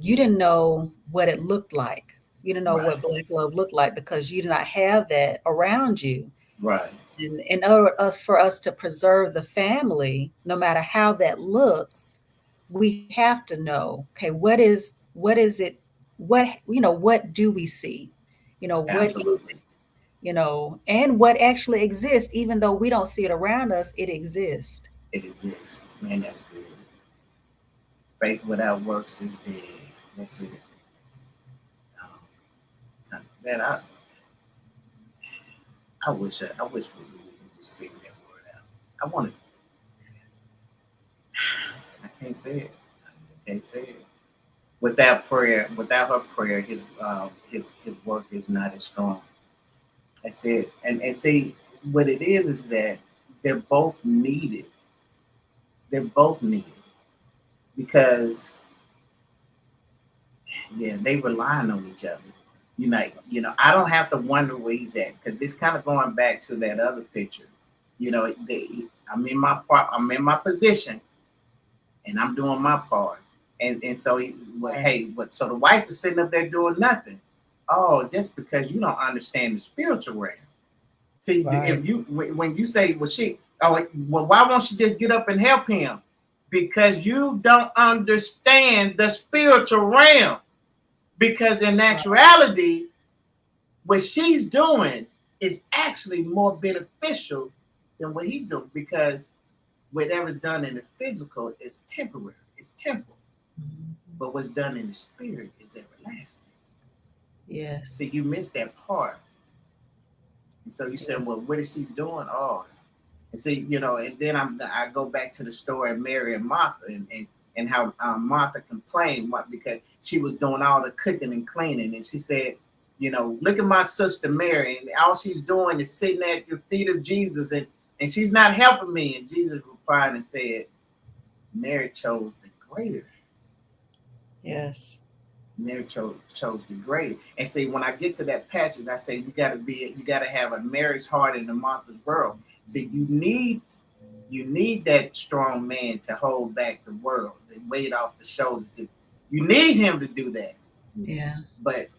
[SPEAKER 2] you didn't know what it looked like. You didn't know
[SPEAKER 1] Right,
[SPEAKER 2] what black love looked like because you did not have that around you.
[SPEAKER 1] right,
[SPEAKER 2] And in order for us to preserve the family, no matter how that looks, we have to know, okay, what is it, what do we see? What is
[SPEAKER 1] absolutely.
[SPEAKER 2] it, and what actually exists, even though we don't see it around us, it exists.
[SPEAKER 1] It exists. Man, that's good. Faith without works is dead. That's it. Man, I wish we could just figure that word out. I want to. I can't say it. I can't say it. Without her prayer, his work is not as strong. That's it. And see, what it is that they're both needed. They're both needed because yeah, they relying on each other. I don't have to wonder where he's at because it's kind of going back to that other picture. I'm in my position, and I'm doing my part. And so, hey, but so the wife is sitting up there doing nothing. Oh, just because you don't understand the spiritual realm. See,
[SPEAKER 2] Right.
[SPEAKER 1] if you when you say, well, why won't she just get up and help him? Because you don't understand the spiritual realm. Because in actuality, what she's doing is actually more beneficial than what he's doing because whatever's done in the physical is temporary, it's temporal. But what's done in the spirit is everlasting.
[SPEAKER 2] Yes.
[SPEAKER 1] See, you missed that part. And so you said, well, what is she doing? Oh, and see, and then I go back to the story of Mary and Martha and how Martha complained because she was doing all the cooking and cleaning. And she said, look at my sister Mary, and all she's doing is sitting at your feet of Jesus, and she's not helping me. And Jesus replied and said, Mary chose the greater.
[SPEAKER 2] Yes.
[SPEAKER 1] Mary chose the greater. And see, when I get to that passage, I say you got to have a Mary's heart in the Martha's world. See, you need that strong man to hold back the world, the weight off the shoulders. You need him to do that.
[SPEAKER 2] Yeah.
[SPEAKER 1] But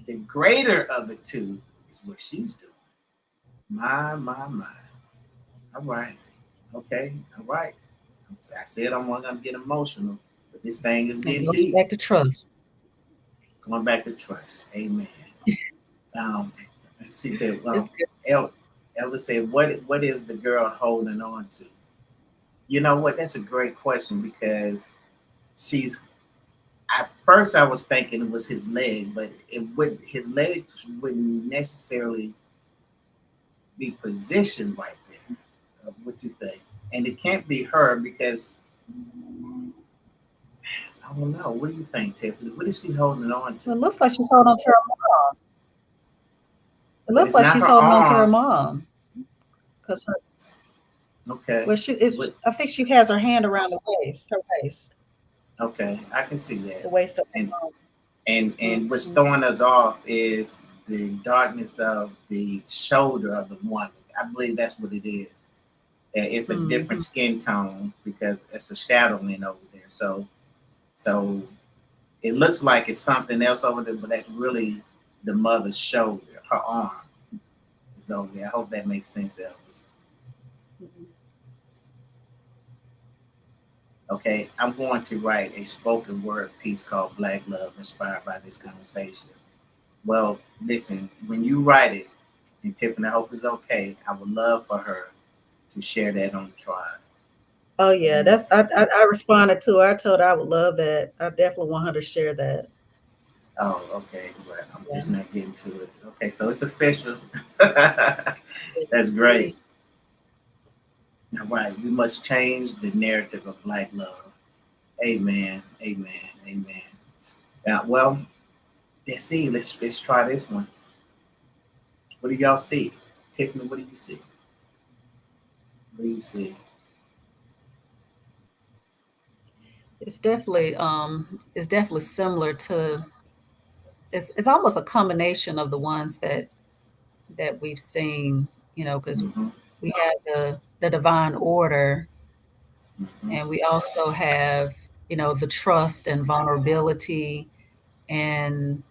[SPEAKER 1] the greater of the two is what she's doing. My. All right. Okay. All right. I said I'm not going to get emotional, but this thing is
[SPEAKER 2] It
[SPEAKER 1] getting
[SPEAKER 2] goes
[SPEAKER 1] deep.
[SPEAKER 2] back to trust.
[SPEAKER 1] Going back to trust. Amen. She said,
[SPEAKER 2] It's
[SPEAKER 1] Elder said, what is the girl holding on to? You know what? That's a great question because at first I was thinking it was his leg, but his legs wouldn't necessarily be positioned right there. What you think? And it can't be her because I don't know. What do you think, Tiffany? What is she holding on to?
[SPEAKER 2] It looks like she's holding on to her mom. It
[SPEAKER 1] But
[SPEAKER 2] looks
[SPEAKER 1] it's
[SPEAKER 2] like
[SPEAKER 1] not
[SPEAKER 2] she's
[SPEAKER 1] her
[SPEAKER 2] holding on to her
[SPEAKER 1] arm.
[SPEAKER 2] mom because her.
[SPEAKER 1] Okay.
[SPEAKER 2] Well, I think she has her hand around her waist,
[SPEAKER 1] Okay, I can see
[SPEAKER 2] the
[SPEAKER 1] that.
[SPEAKER 2] waist of her
[SPEAKER 1] And
[SPEAKER 2] mom.
[SPEAKER 1] and what's
[SPEAKER 2] Mhm.
[SPEAKER 1] throwing us off is the darkness of the shoulder of the woman. I believe that's what it is. It's a different
[SPEAKER 2] Mhm.
[SPEAKER 1] skin tone because it's a shadowing over there. So it looks like it's something else over there, but that's really the mother's shoulder. Her arm is over there. I hope that makes sense, Elvis.
[SPEAKER 2] Mhm.
[SPEAKER 1] Okay, I'm going to write a spoken word piece called Black Love, inspired by this conversation. Well, listen, when you write it, and Tiffany, I hope it's okay, I would love for her to share that on the tribe.
[SPEAKER 2] Oh yeah,
[SPEAKER 1] Amen.
[SPEAKER 2] I responded to her. I told her I would love that. I definitely want her to share that.
[SPEAKER 1] Oh, okay, but I'm
[SPEAKER 2] Yeah.
[SPEAKER 1] just not getting to it. Okay, so it's official. That's great. All right, we must change the narrative of Black love. Amen. Amen. Amen. Now, well, let's see. Let's try this one. What do y'all see? Tiffany, what do you see? What do you see?
[SPEAKER 2] It's definitely similar to it's almost a combination of the ones that we've seen, because
[SPEAKER 1] Mm-hmm.
[SPEAKER 2] we have the divine order,
[SPEAKER 1] Mm-hmm.
[SPEAKER 2] and we also have, the trust and vulnerability, and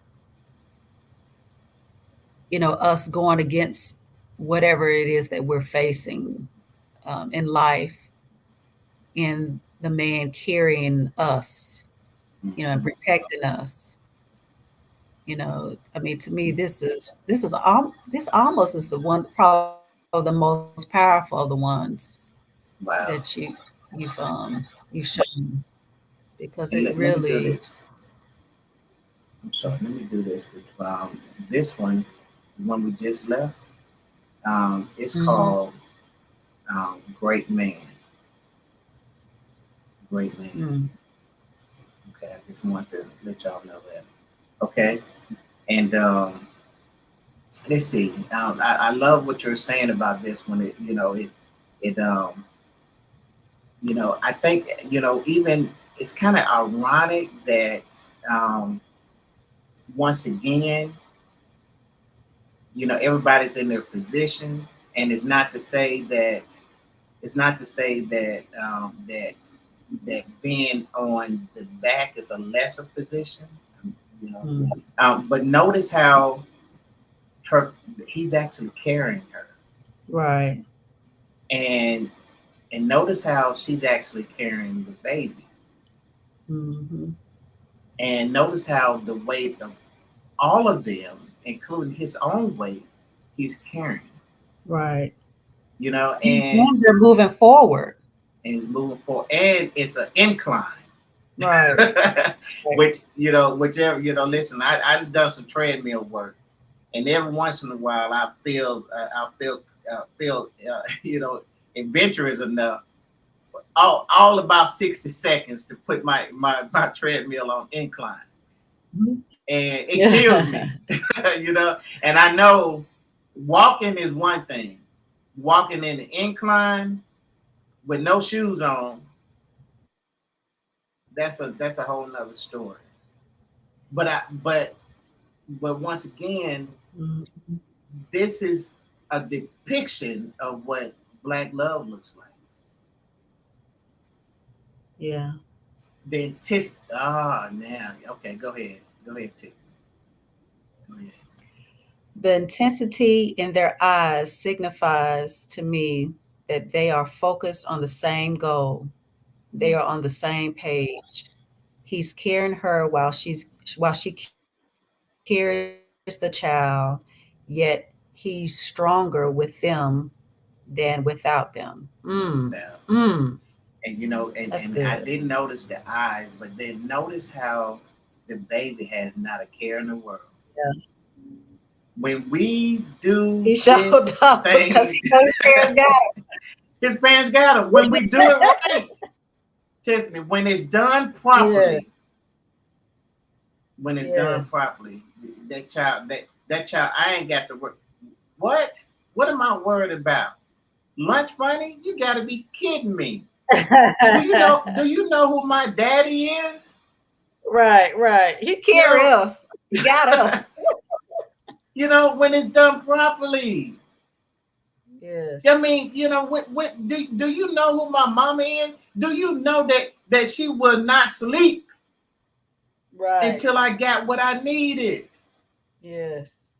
[SPEAKER 2] us going against whatever it is that we're facing in life, and the man carrying us, and
[SPEAKER 1] Mm-hmm.
[SPEAKER 2] protecting us. I mean, to me, this almost is the one, probably the most powerful of the ones that
[SPEAKER 1] Wow.
[SPEAKER 2] you've shown, because it
[SPEAKER 1] Let me do
[SPEAKER 2] really.
[SPEAKER 1] this. I'm sorry. Let me do this. This one, the one we just left, it's
[SPEAKER 2] Mhm.
[SPEAKER 1] called Great Man. Great Man.
[SPEAKER 2] Mm.
[SPEAKER 1] Okay. I just want to let y'all know that. Okay. And let's see. I love what you're saying about this one. It I think, even it's kind of ironic that um, once again, everybody's in their position, and it's not to say that being on the back is a lesser position, you know.
[SPEAKER 2] Mm.
[SPEAKER 1] But notice how her he's actually carrying her,
[SPEAKER 2] Right.
[SPEAKER 1] and notice how she's actually carrying the baby,
[SPEAKER 2] Hmm.
[SPEAKER 1] and notice how the weight of all of them, including his own weight, he's carrying.
[SPEAKER 2] Right.
[SPEAKER 1] And
[SPEAKER 2] And they're moving forward.
[SPEAKER 1] he's moving forward, and it's an incline.
[SPEAKER 2] Right. Right.
[SPEAKER 1] Which whichever listen, I've done some treadmill work, and every once in a while I feel adventurous enough, all about 60 seconds, to put my treadmill on incline,
[SPEAKER 2] Mhm.
[SPEAKER 1] and it kills me. And I know walking is one thing, walking in the incline with no shoes on, that's a whole nother story. But once again,
[SPEAKER 2] Mhm.
[SPEAKER 1] this is a depiction of what black love looks like.
[SPEAKER 2] Yeah.
[SPEAKER 1] The anticipation. Now, okay, go ahead, Tiff. Go ahead.
[SPEAKER 2] The intensity in their eyes signifies to me that they are focused on the same goal. They are on the same page. He's carrying her while she carries the child, yet he's stronger with them than without them.
[SPEAKER 1] Now, and
[SPEAKER 2] That's
[SPEAKER 1] and
[SPEAKER 2] good.
[SPEAKER 1] I didn't notice the eyes, but then notice how the baby has not a care in the world.
[SPEAKER 2] Yeah.
[SPEAKER 1] When we do
[SPEAKER 2] He showed
[SPEAKER 1] this
[SPEAKER 2] up because
[SPEAKER 1] thing,
[SPEAKER 2] he knows his parents got
[SPEAKER 1] his parents got him. When we do it right, Tiffany, when it's done
[SPEAKER 2] him.
[SPEAKER 1] properly,
[SPEAKER 2] Yes.
[SPEAKER 1] when it's done
[SPEAKER 2] Yes.
[SPEAKER 1] properly, that child, I ain't got to work. What? What am I worried about? Lunch money? You got to be kidding me. Do you know? Do you know who my daddy is?
[SPEAKER 2] Right, right. He
[SPEAKER 1] You
[SPEAKER 2] carry
[SPEAKER 1] know,
[SPEAKER 2] us. He got us.
[SPEAKER 1] when it's done properly. I
[SPEAKER 2] Yes.
[SPEAKER 1] mean, what do you know who my mama is? Do you know that she will not sleep
[SPEAKER 2] Right.
[SPEAKER 1] until I got what I needed?
[SPEAKER 2] Yes.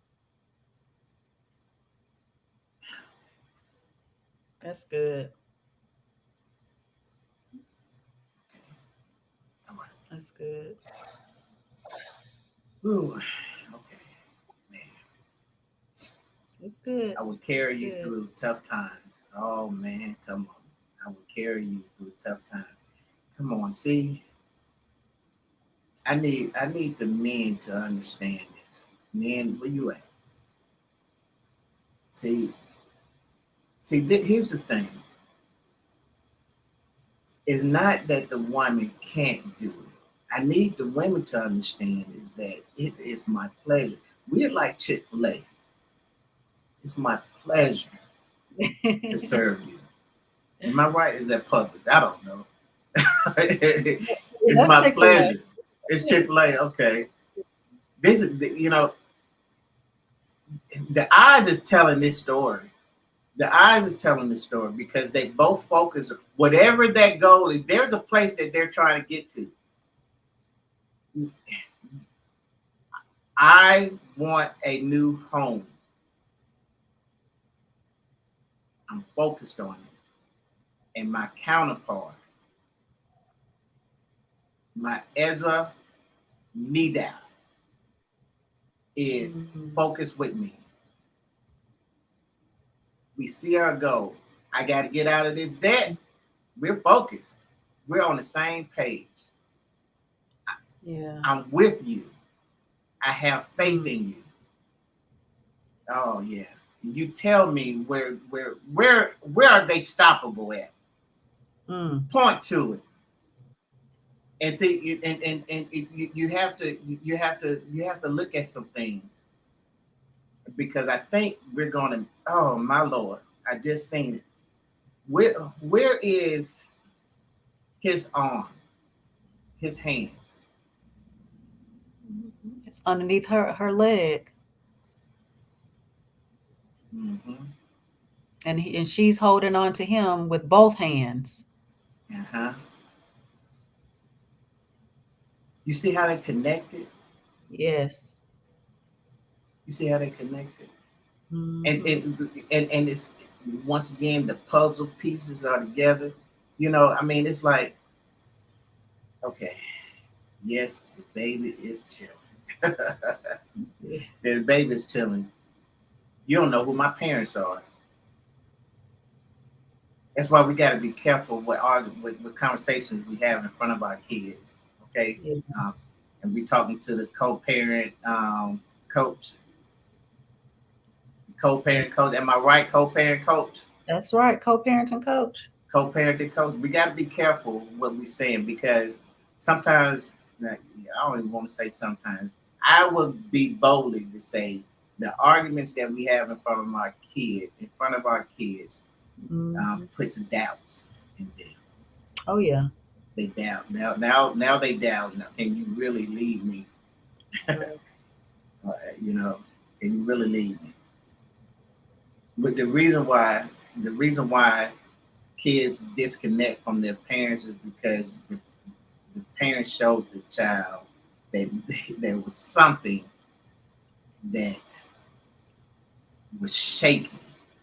[SPEAKER 2] That's good.
[SPEAKER 1] All right.
[SPEAKER 2] That's good.
[SPEAKER 1] Ooh, okay, man.
[SPEAKER 2] It's good.
[SPEAKER 1] I would
[SPEAKER 2] It's
[SPEAKER 1] carry you
[SPEAKER 2] good.
[SPEAKER 1] through tough times. Oh man, come on. I would carry you through tough times. Come on, see, I need the men to understand this. Men, where you at? See, here's the thing. It's not that the woman can't do it. I need the women to understand is that it is my pleasure. We're like Chick-fil-A. It's my pleasure to serve you. Am I right? Is that public? I don't know. It's
[SPEAKER 2] That's
[SPEAKER 1] my
[SPEAKER 2] Chick-fil-A.
[SPEAKER 1] pleasure. It's Chick-fil-A. Okay. This is, the eyes is telling this story. The eyes is telling the story because they both focus, whatever that goal is, there's a place that they're trying to get to. I want a new home. I'm focused on it. And my counterpart, my Ezra Nida, is focused with me. We see our goal. I got to get out of this debt. We're focused. We're on the same page.
[SPEAKER 2] Yeah.
[SPEAKER 1] I'm with you. I have faith in you. Oh yeah. You tell me where are they stoppable at? Point to it. And see, you have to look at some things, because I think we're gonna. Oh my Lord! I just seen it. Where is his arm? His hands?
[SPEAKER 2] It's underneath her leg.
[SPEAKER 1] Mm-hmm.
[SPEAKER 2] And she's holding on to him with both hands.
[SPEAKER 1] Uh-huh. You see how they connected?
[SPEAKER 2] Yes.
[SPEAKER 1] You see how they connected?
[SPEAKER 2] Mm-hmm.
[SPEAKER 1] And it's, once again, the puzzle pieces are together. You know, I mean, it's like, okay, yes, the baby is chilling. The baby is chilling. You don't know who my parents are. That's why we got to be careful what conversations we have in front of our kids. Okay,
[SPEAKER 2] Yeah.
[SPEAKER 1] And we talking to the co-parent coach. Co-parent coach. Am I right? Co-parent coach.
[SPEAKER 2] That's right. Co-parenting coach.
[SPEAKER 1] Co-parenting coach. We got to be careful what we're saying, because sometimes, I don't even want to say sometimes, I would be boldly to say the arguments that we have in front of our kids, puts doubts in them.
[SPEAKER 2] Oh yeah.
[SPEAKER 1] They doubt now they doubt. Now, can you really lead me?
[SPEAKER 2] Right.
[SPEAKER 1] You know, can you really lead me? But the reason why kids disconnect from their parents is because the parents showed the child that there was something that was shaking.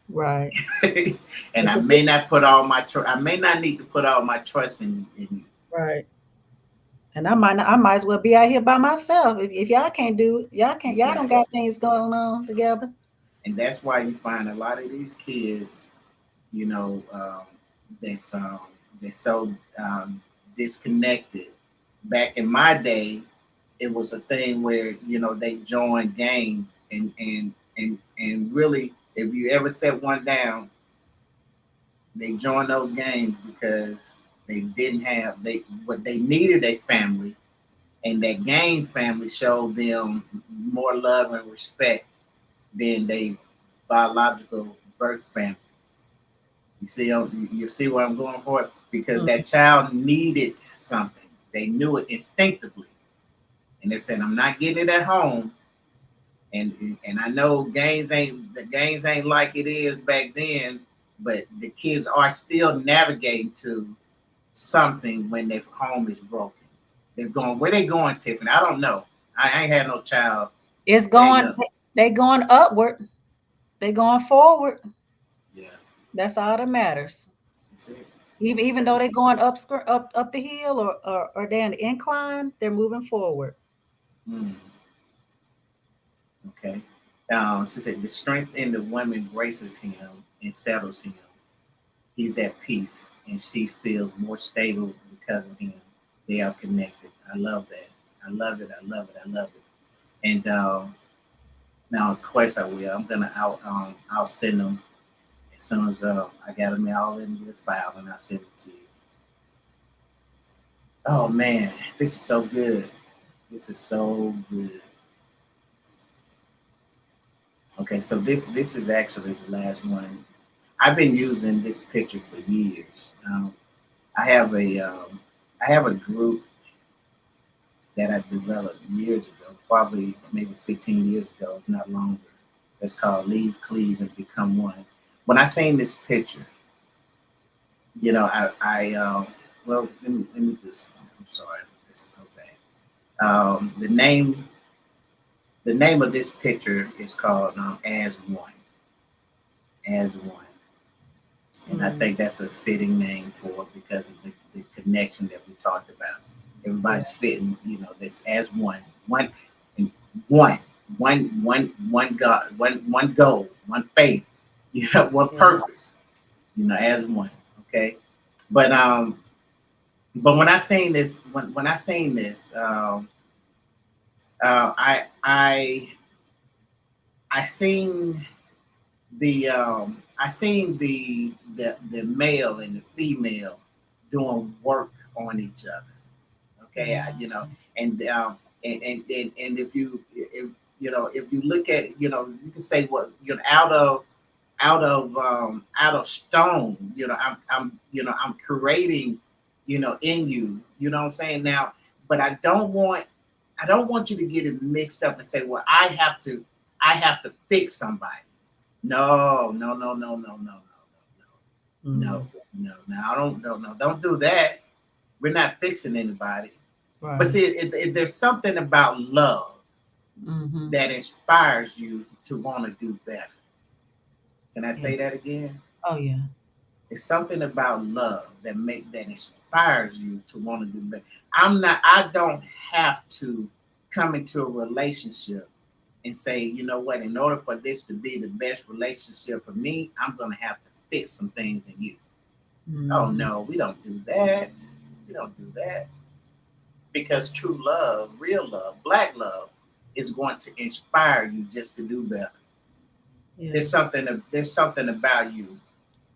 [SPEAKER 2] Right.
[SPEAKER 1] And I may not need to put all my trust in you.
[SPEAKER 2] Right. And I might as well be out here by myself. If y'all can't do it, y'all don't got things going on together.
[SPEAKER 1] And that's why you find a lot of these kids, you know, they're so disconnected. Back in my day, it was a thing where, you know, they joined gangs, and really, if you ever set one down, they joined those gangs because they didn't have what they needed, a family, and that gang family showed them more love and respect than they biological birth family. You see where I'm going for it? Because that child needed something. They knew it instinctively. And they're saying, I'm not getting it at home. And I know gangs ain't like it is back then, but the kids are still navigating to something when their home is broken. They're going, where they going, Tiffany? I don't know. I ain't had no child.
[SPEAKER 2] It's going, they going upward. They going forward.
[SPEAKER 1] Yeah.
[SPEAKER 2] That's all that matters.
[SPEAKER 1] That's it.
[SPEAKER 2] Even though they're going up the hill or down the incline, they're moving forward.
[SPEAKER 1] Okay. She said the strength in the woman braces him and settles him. He's at peace, and she feels more stable because of him. They are connected. I love that. I love it. I love it. I love it. And now, of course, I will. I'm gonna I'll send them as soon as I got them all in the file, and I'll send it to you. Oh man, this is so good. This is so good. Okay, so this is actually the last one. I've been using this picture for years. I have a group that I developed years ago, probably maybe 15 years ago, if not longer. It's called Leave, Cleave, and Become One. When I seen this picture, well, let me just, I'm sorry, it's okay. The name of this picture is called As One, As One. And I think that's a fitting name for it because of the connection that we talked about. Everybody's fitting, this as one, and one, one God, one goal, one faith, one purpose, as one. Okay, but when I seen this, when I seen this, I seen I seen the male and the female doing work on each other. Okay, and if you look at you can say what out of stone. I'm creating in you. You know what I'm saying now, but I don't want you to get it mixed up and say, well, I have to fix somebody. No, no, no, no, no, no, no, no, no, no. I don't, no, don't do that. We're not fixing anybody. Right. But see, there's something about love that inspires you to want to do better. Can I say that again?
[SPEAKER 2] Oh yeah.
[SPEAKER 1] It's something about love that inspires you to want to do better. I don't have to come into a relationship and say, you know what, in order for this to be the best relationship for me, I'm going to have to fix some things in you. Oh, no, we don't do that. We don't do that. Because true love, real love, black love is going to inspire you just to do better. Yeah. There's something about you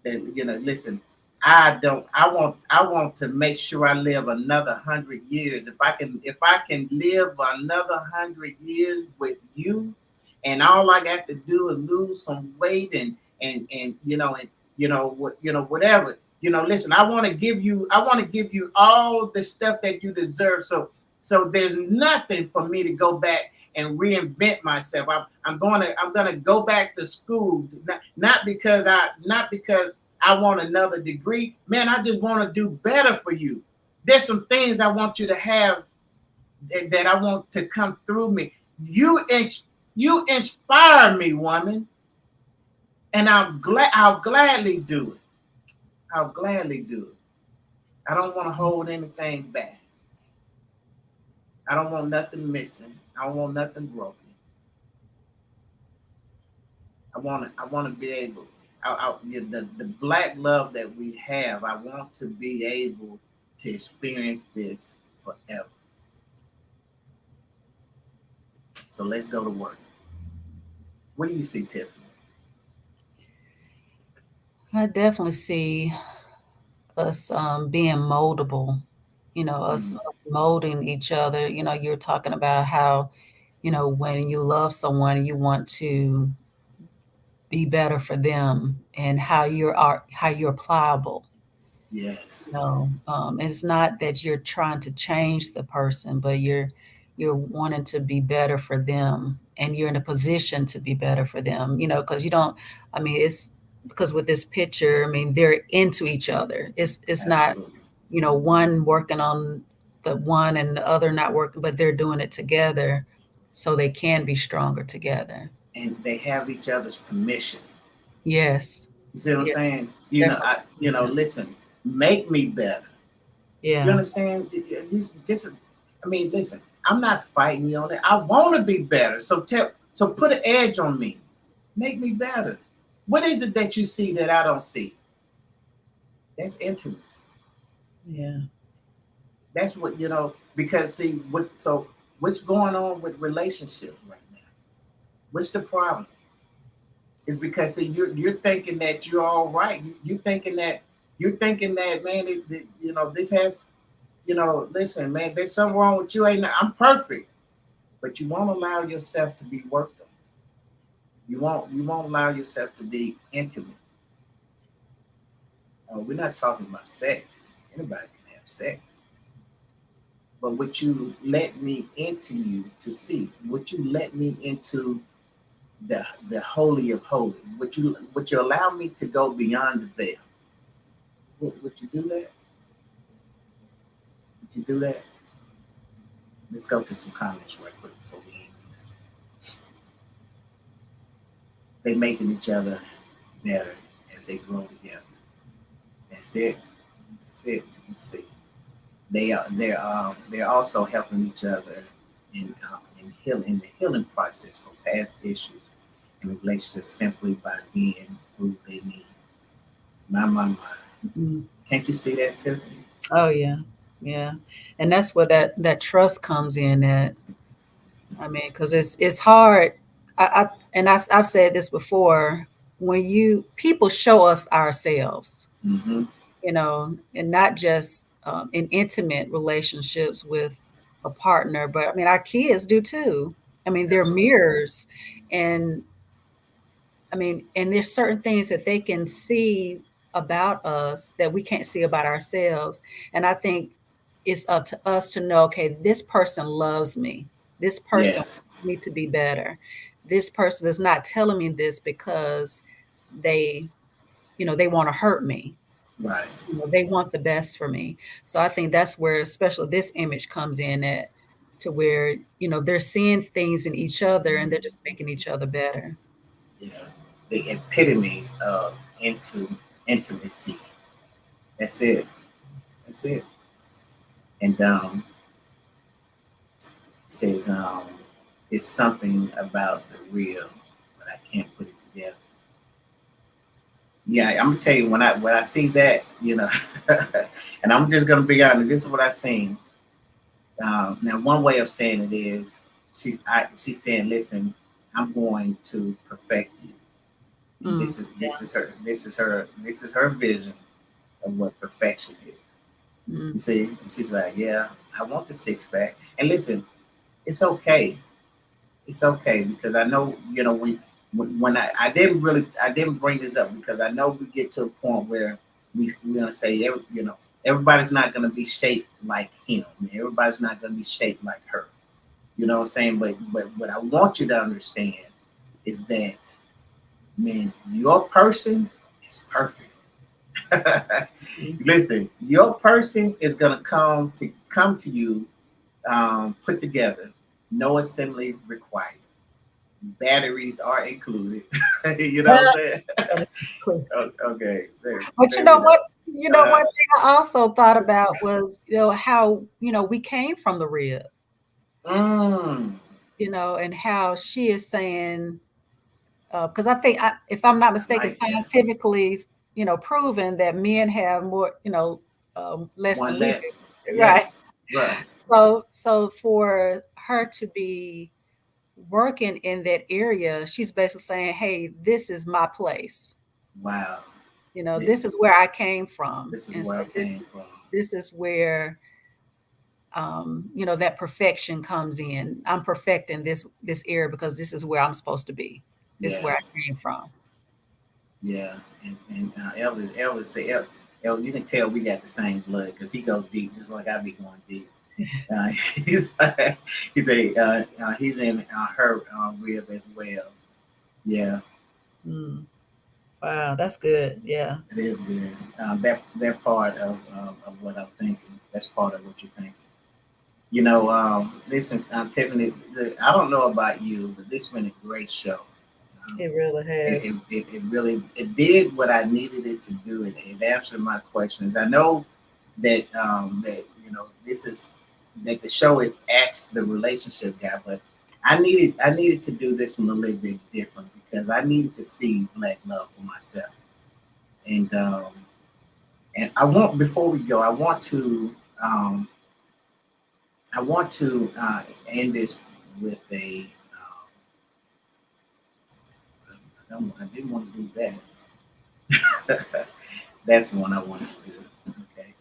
[SPEAKER 1] that, listen, I want to make sure I live another 100 years. If I can live another 100 years with you, and all I got to do is lose some weight and whatever. Listen, I want to give you all the stuff that you deserve. So there's nothing for me to go back and reinvent myself. I'm gonna go back to school, not because I want another degree. Man, I just want to do better for you. There's some things I want you to have that I want to come through me. You inspire me, woman, and I'll gladly do it. I'll gladly do it. I don't want to hold anything back. I don't want nothing missing. I don't want nothing broken. I want to be able. The black love that we have, I want to be able to experience this forever. So let's go to work. What do you see, Tiffany?
[SPEAKER 2] I definitely see us being moldable, us molding each other. You're talking about how, when you love someone, you want to be better for them, and how you're pliable.
[SPEAKER 1] Yes.
[SPEAKER 2] It's not that you're trying to change the person, but you're wanting to be better for them, and you're in a position to be better for them, because it's because with this picture, they're into each other. It's Absolutely. Not, one working on the one and the other not working, but they're doing it together so they can be stronger together.
[SPEAKER 1] And they have each other's permission.
[SPEAKER 2] Yes.
[SPEAKER 1] You see what I'm saying? Listen, make me better.
[SPEAKER 2] Yeah.
[SPEAKER 1] You understand? Listen, I'm not fighting you on it. I want to be better. So put an edge on me. Make me better. What is it that you see that I don't see? That's intimacy.
[SPEAKER 2] Yeah.
[SPEAKER 1] That's what, because see, what's going on with relationships right now? What's the problem? It's because see, you're thinking that you're all right. You're thinking that man, this has, listen, man, there's something wrong with you. I'm perfect, but you won't allow yourself to be worked on. You won't allow yourself to be intimate. We're not talking about sex. Anybody can have sex. but would you let me into you to see? Would you let me into the holy of holies? Would you allow me to go beyond the veil? Would you do that? Would you do that? Let's go to some comments right quick before we end this. They making each other better as they grow together. That's it. That's it. Let's see. They're also helping each other in healing in the healing process for past issues and relationships simply by being who they need. My.
[SPEAKER 2] Mm.
[SPEAKER 1] Can't you see that, Tiffany?
[SPEAKER 2] Oh yeah, yeah, and that's where that trust comes in. At I mean, because it's hard. I've said this before. When people show us ourselves,
[SPEAKER 1] Mm-hmm.
[SPEAKER 2] and not just in intimate relationships with a partner, but I mean, our kids do too. I mean, they're
[SPEAKER 1] Absolutely.
[SPEAKER 2] mirrors, and I mean, and there's certain things that they can see about us that we can't see about ourselves. And I think it's up to us to know, okay, this person loves me. This person
[SPEAKER 1] Yes.
[SPEAKER 2] wants me to be better. This person is not telling me this because they, they want to hurt me.
[SPEAKER 1] Right.
[SPEAKER 2] They want the best for me. So I think that's where, especially this image comes in at, to where, they're seeing things in each other and they're just making each other better.
[SPEAKER 1] Yeah. The epitome of into intimacy. That's it. That's it. And it says it's something about the real, but I can't put it together. Yeah, I'm gonna tell you when I see that, and I'm just gonna be honest. This is what I seen. Now, one way of saying it is she's saying, "Listen, I'm going to perfect you." And
[SPEAKER 2] Mm,
[SPEAKER 1] this is her vision of what perfection is.
[SPEAKER 2] mm,
[SPEAKER 1] You see, and she's like, "Yeah, I want the six pack." And listen, it's okay. It's okay because I know when I didn't bring this up because I know we get to a point where we're gonna say everybody's not gonna be shaped like him. Everybody's not gonna be shaped like her. You know what I'm saying? But what I want you to understand is that, man, your person is perfect.
[SPEAKER 2] mm.
[SPEAKER 1] Listen, your person is gonna come to you put together, no assembly required. Batteries are included. You know what I'm saying?
[SPEAKER 2] That is cool.
[SPEAKER 1] Okay, there,
[SPEAKER 2] But
[SPEAKER 1] there we go.
[SPEAKER 2] one
[SPEAKER 1] Uh,
[SPEAKER 2] thing I also thought about was, how, we came from the rib,
[SPEAKER 1] mm,
[SPEAKER 2] and how she is saying, because I think, if I'm not
[SPEAKER 1] I
[SPEAKER 2] mistaken,
[SPEAKER 1] like that.
[SPEAKER 2] scientifically, proven that men have more, less than
[SPEAKER 1] One
[SPEAKER 2] we do.
[SPEAKER 1] less.
[SPEAKER 2] Right.
[SPEAKER 1] Yes. Right.
[SPEAKER 2] So for her to be working in that area, she's basically saying, hey, this is my place.
[SPEAKER 1] Wow.
[SPEAKER 2] This is where I came from.
[SPEAKER 1] This is
[SPEAKER 2] And
[SPEAKER 1] where I
[SPEAKER 2] so this
[SPEAKER 1] came from.
[SPEAKER 2] this is where that perfection comes in. I'm perfecting this area because this is where I'm supposed to be. This is
[SPEAKER 1] Yeah.
[SPEAKER 2] where I came from.
[SPEAKER 1] Yeah. And Elvis said, you can tell we got the same blood because he goes deep, just like I be going deep. Uh, he's he's in her rib as well. Yeah,
[SPEAKER 2] Mm. Wow, that's good. Yeah.
[SPEAKER 1] it is good. That part of what I'm thinking. That's part of what you're thinking. Listen, Tiffany. I don't know about you, but this has been a great show. Um,
[SPEAKER 2] It really
[SPEAKER 1] it,
[SPEAKER 2] has.
[SPEAKER 1] it, it, it really it did what I needed it to do. It answered my questions. I know that this is that the show is Ask the Relationship Guy, but I needed to do this one a little bit different because I needed to see black love for myself. And I want before we go, um, I want to end this with a. I didn't want to do that. That's one I wanted to do. Okay.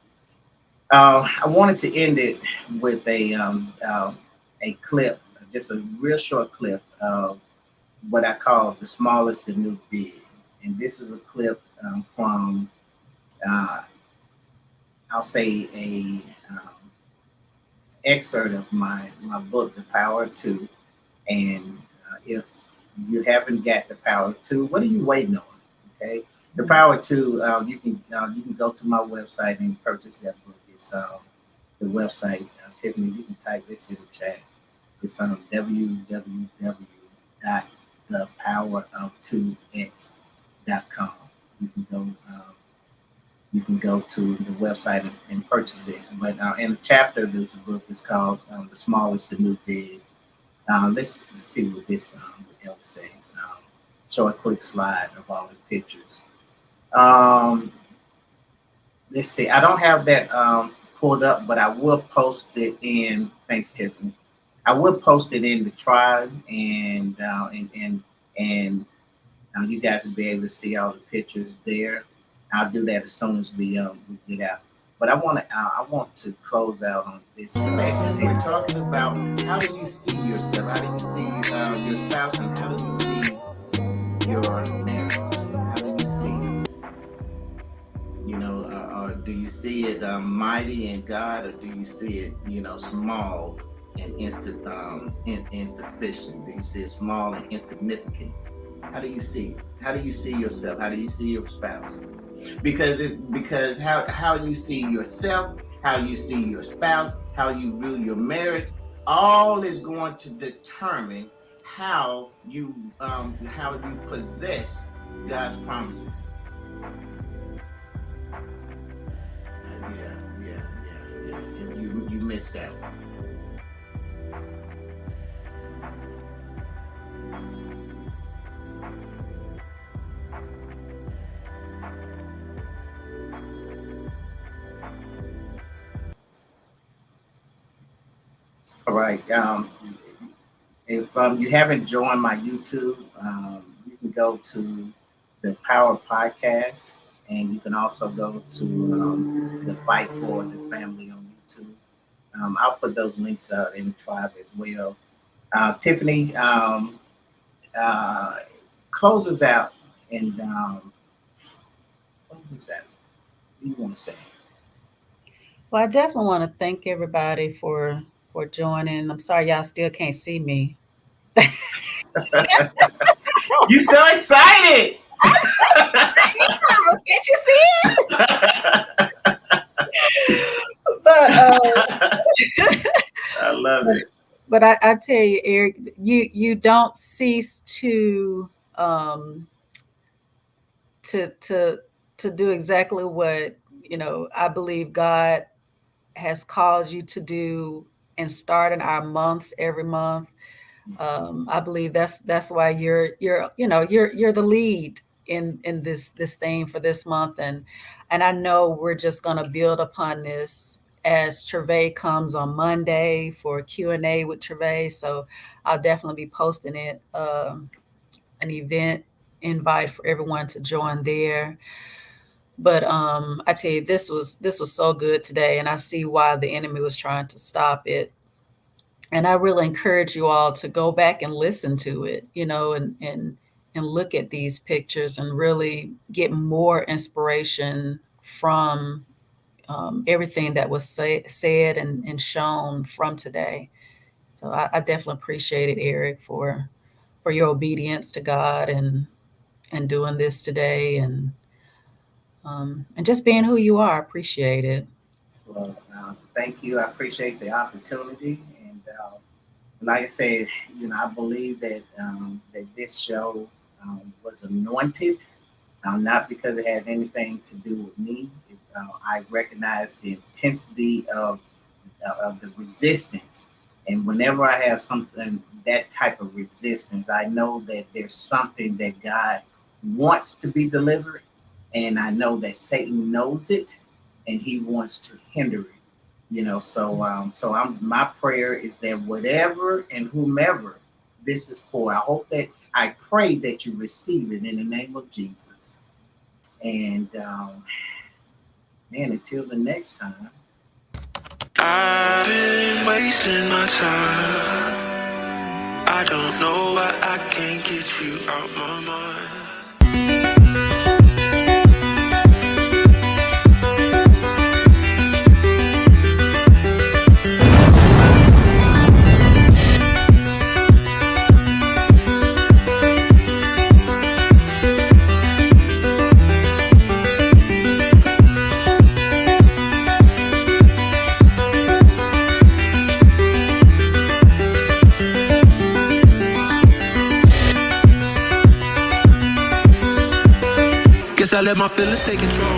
[SPEAKER 1] I wanted to end it with a clip, just a real short clip of what I call the smallest the new big, and this is a clip from uh, I'll say um, excerpt of my book, The Power of Two. And if you haven't got The Power of Two, what are you waiting on? Okay, The Power of Two. You can go to my website and purchase that book. It's the website. Tiffany, you can type this in the chat. It's on www.thepowerof2x.com. You can go. You can go to the website and purchase it. But in the chapter, there's a book that's called "The Small is the New Big." Let's see what this else says. Show a quick slide of all the pictures. Let's see. I don't have that pulled up, but I will post it in. Thanks, Tiffany. I will post it in the tribe, and you guys will be able to see all the pictures there. I'll do that as soon as we get out. But I want to close out on this. We're talking about how do you see yourself? How do you see your spouse, and how do you see your marriage? How do you see it? Or do you see it mighty in God, or do you see it, small and insufficient? Do you see it small and insignificant? How do you see it? How do you see yourself? How do you see your spouse? Because how you see yourself, how you see your spouse, how you view your marriage, all is going to determine how you possess God's promises. Yeah. You missed out. All right. If you haven't joined my YouTube, you can go to the Power Podcast, and you can also go to the Fight for the Family on YouTube. I'll put those links out in the tribe as well. Tiffany, closes out, and closes out. What do you want to say?
[SPEAKER 2] Well, I definitely want to thank everybody for joining. I'm sorry y'all still can't see me.
[SPEAKER 1] You so excited!
[SPEAKER 2] Can't you see it? But
[SPEAKER 1] I love it.
[SPEAKER 2] But I tell you, Eric, you don't cease to do exactly what I believe God has called you to do, and starting our months every month. I believe that's why you're the lead in this thing for this month, and I know we're just going to build upon this as Trevay comes on Monday for Q&A with Trevay. So I'll definitely be posting it, an event invite for everyone to join there. But I tell you, this was so good today, and I see why the enemy was trying to stop it. And I really encourage you all to go back and listen to it, and look at these pictures and really get more inspiration from everything that was said and shown from today. So I definitely appreciate it, Eric, for your obedience to God and doing this today, and just being who you are. Appreciate it.
[SPEAKER 1] Well, thank you. I appreciate the opportunity, and like I said, I believe that that this show was anointed, not because it had anything to do with me. I recognize the intensity of the resistance, and whenever I have something that type of resistance, I know that there's something that God wants to be delivered, and I know that Satan knows it, and he wants to hinder it. So my prayer is that whatever and whomever this is for, I pray that you receive it in the name of Jesus. And until the next time.
[SPEAKER 3] I've been wasting my time. I don't know why I can't get you out my mind. I let my feelings take control.